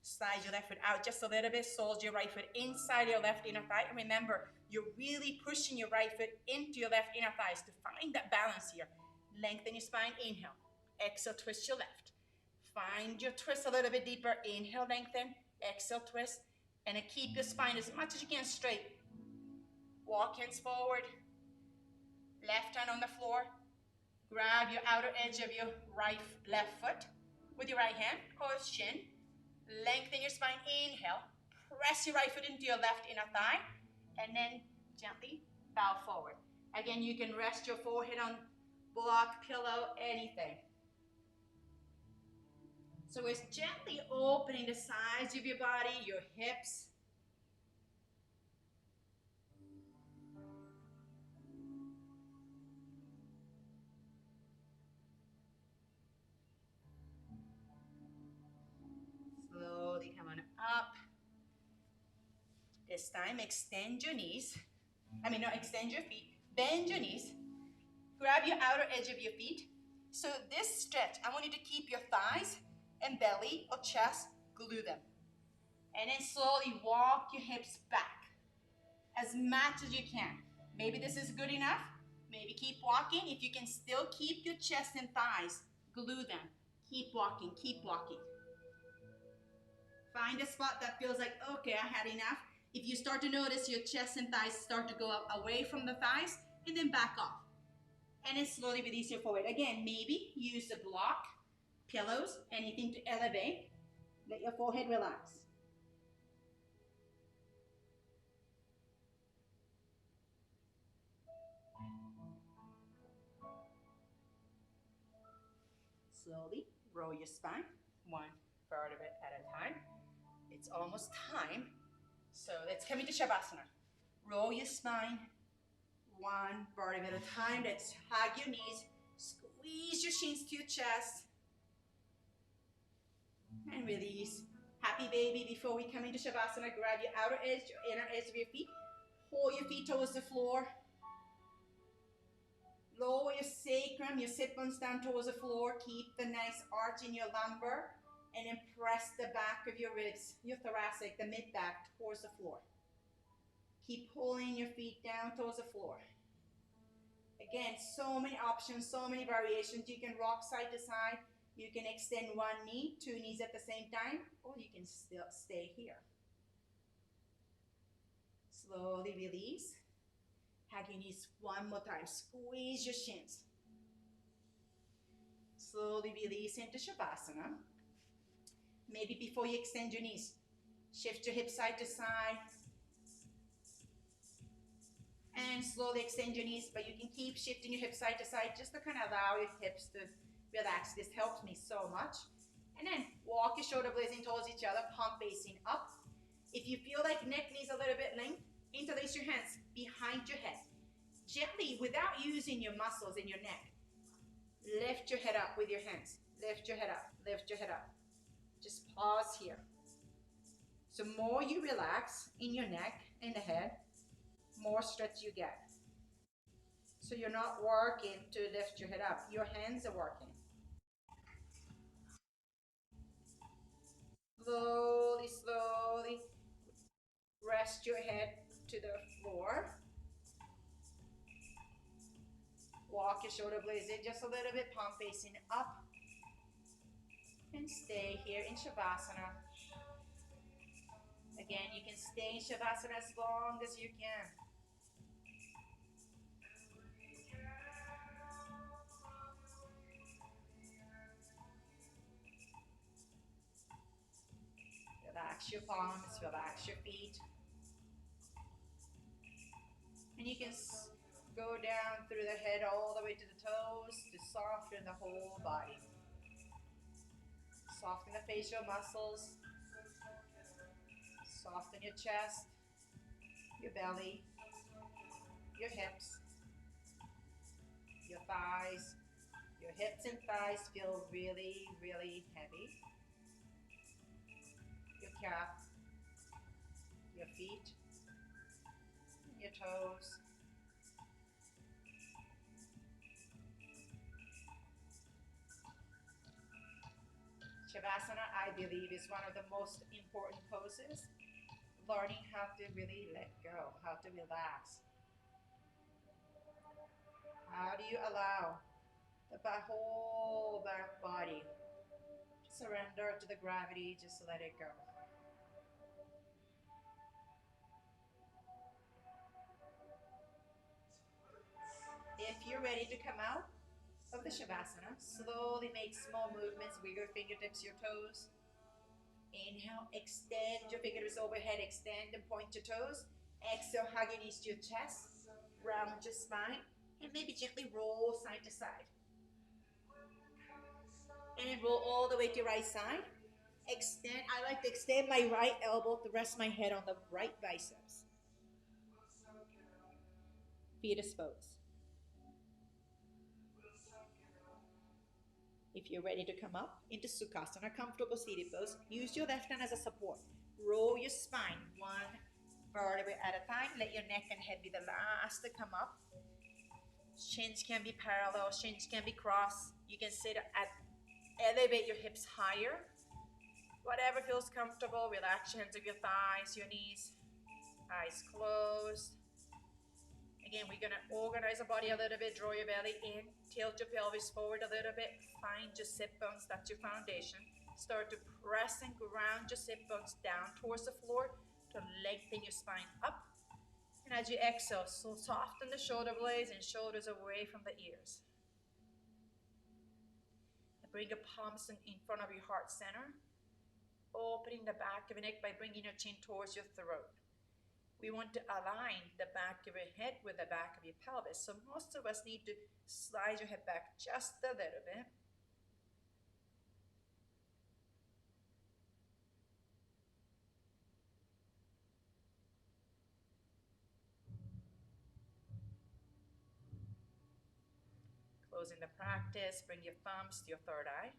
Slide your left foot out just a little bit. Soles your right foot inside your left inner thigh. And remember, you're really pushing your right foot into your left inner thighs to find that balance here. Lengthen your spine, inhale. Exhale, twist your left. Find your twist a little bit deeper. Inhale, lengthen. Exhale, twist. And then keep your spine as much as you can straight. Walk hands forward. Left hand on the floor. Grab your outer edge of your left foot with your right hand, close shin. Lengthen your spine, inhale. Press your right foot into your left inner thigh, and then gently bow forward. Again, you can rest your forehead on block, pillow, anything. So it's gently opening the sides of your body, your hips. Slowly coming up. This time, extend your knees. Extend your feet. Bend your knees. Grab your outer edge of your feet. So this stretch, I want you to keep your thighs and belly or chest, glue them. And then slowly walk your hips back as much as you can. Maybe this is good enough. Maybe keep walking. If you can still keep your chest and thighs, glue them. Keep walking, keep walking. Find a spot that feels like, okay, I had enough. If you start to notice your chest and thighs start to go up away from the thighs, and then back off. And then slowly release your forward. Again, maybe use the block, pillows, anything to elevate. Let your forehead relax. Slowly roll your spine, one vertebra at a time. It's almost time. So let's come into Shavasana. Roll your spine, one vertebra at a time. Let's hug your knees, squeeze your shins to your chest, and release. Happy baby. Before we come into Shavasana, grab your outer edge, your inner edge of your feet. Hold your feet towards the floor. Lower your sacrum, your sit bones down towards the floor. Keep the nice arch in your lumbar. And then press the back of your ribs, your thoracic, the mid-back towards the floor. Keep pulling your feet down towards the floor. Again, so many options, so many variations. You can rock side to side. You can extend one knee, two knees at the same time, or you can still stay here. Slowly release. Hug your knees one more time. Squeeze your shins. Slowly release into Shavasana. Maybe before you extend your knees, shift your hips side to side. And slowly extend your knees, but you can keep shifting your hips side to side just to kind of allow your hips to relax. This helps me so much. And then walk your shoulder blades in towards each other, palm facing up. If you feel like neck needs a little bit length, interlace your hands behind your head. Gently, without using your muscles in your neck, lift your head up with your hands. Lift your head up, lift your head up. Just pause here. So more you relax in your neck and the head, more stretch you get. So you're not working to lift your head up. Your hands are working. Slowly, slowly rest your head to the floor. Walk your shoulder blades in just a little bit, palm facing up. And stay here in Shavasana. Again, you can stay in Shavasana as long as you can. Relax your palms, relax your feet. And you can go down through the head all the way to the toes to soften the whole body. Soften the facial muscles. Soften your chest, your belly, your hips, your thighs. Your hips and thighs feel really, really heavy. Your calf, your feet, your toes. Shavasana, I believe, is one of the most important poses. Learning how to really let go, how to relax. How do you allow the whole back body to surrender to the gravity, just let it go. If you're ready to come out of the Shavasana. Slowly make small movements with your fingertips, your toes. Inhale, extend your fingertips overhead, extend and point your toes. Exhale, hug your knees to your chest, round your spine, and maybe gently roll side to side. And roll all the way to your right side. Extend, I like to extend my right elbow to rest my head on the right biceps. Feet exposed. If you're ready to come up into Sukhasana, comfortable seated pose, use your left hand as a support. Roll your spine one vertebra at a time. Let your neck and head be the last to come up. Shins can be parallel, shins can be crossed. You can sit at, elevate your hips higher. Whatever feels comfortable, relax your hands of your thighs, your knees, eyes closed. Again, we're gonna organize the body a little bit, draw your belly in, tilt your pelvis forward a little bit, find your sit bones, that's your foundation. Start to press and ground your sit bones down towards the floor to lengthen your spine up. And as you exhale, so soften the shoulder blades and shoulders away from the ears. And bring your palms in front of your heart center, opening the back of your neck by bringing your chin towards your throat. We want to align the back of your head with the back of your pelvis. So most of us need to slide your head back just a little bit. Closing the practice, bring your thumbs to your third eye.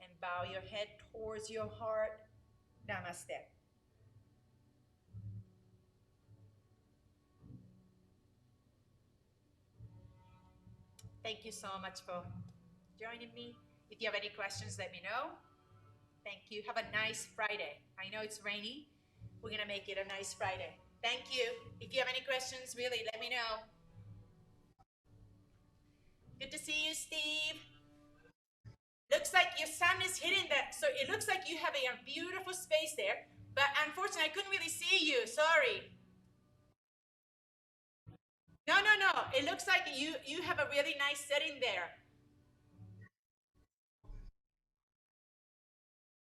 And bow your head towards your heart. Namaste. Thank you so much for joining me. If you have any questions, let me know. Thank you. Have a nice Friday. I know it's rainy. We're going to make it a nice Friday. Thank you. If you have any questions, really, let me know. Good to see you, Steve. Looks like your sun is hitting that. So it looks like you have a beautiful space there. But unfortunately, I couldn't really see you. Sorry. No, no, no. It looks like you have a really nice setting there.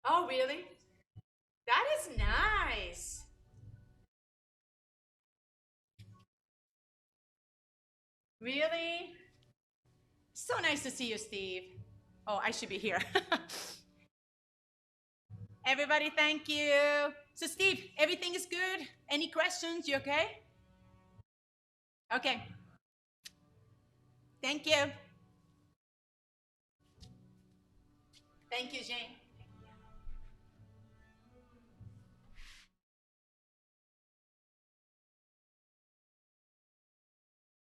Oh, really? That is nice. Really? So nice to see you, Steve. Oh, I should be here. Everybody, thank you. So, Steve, everything is good? Any questions? You okay? Okay. Thank you. Thank you, Jane.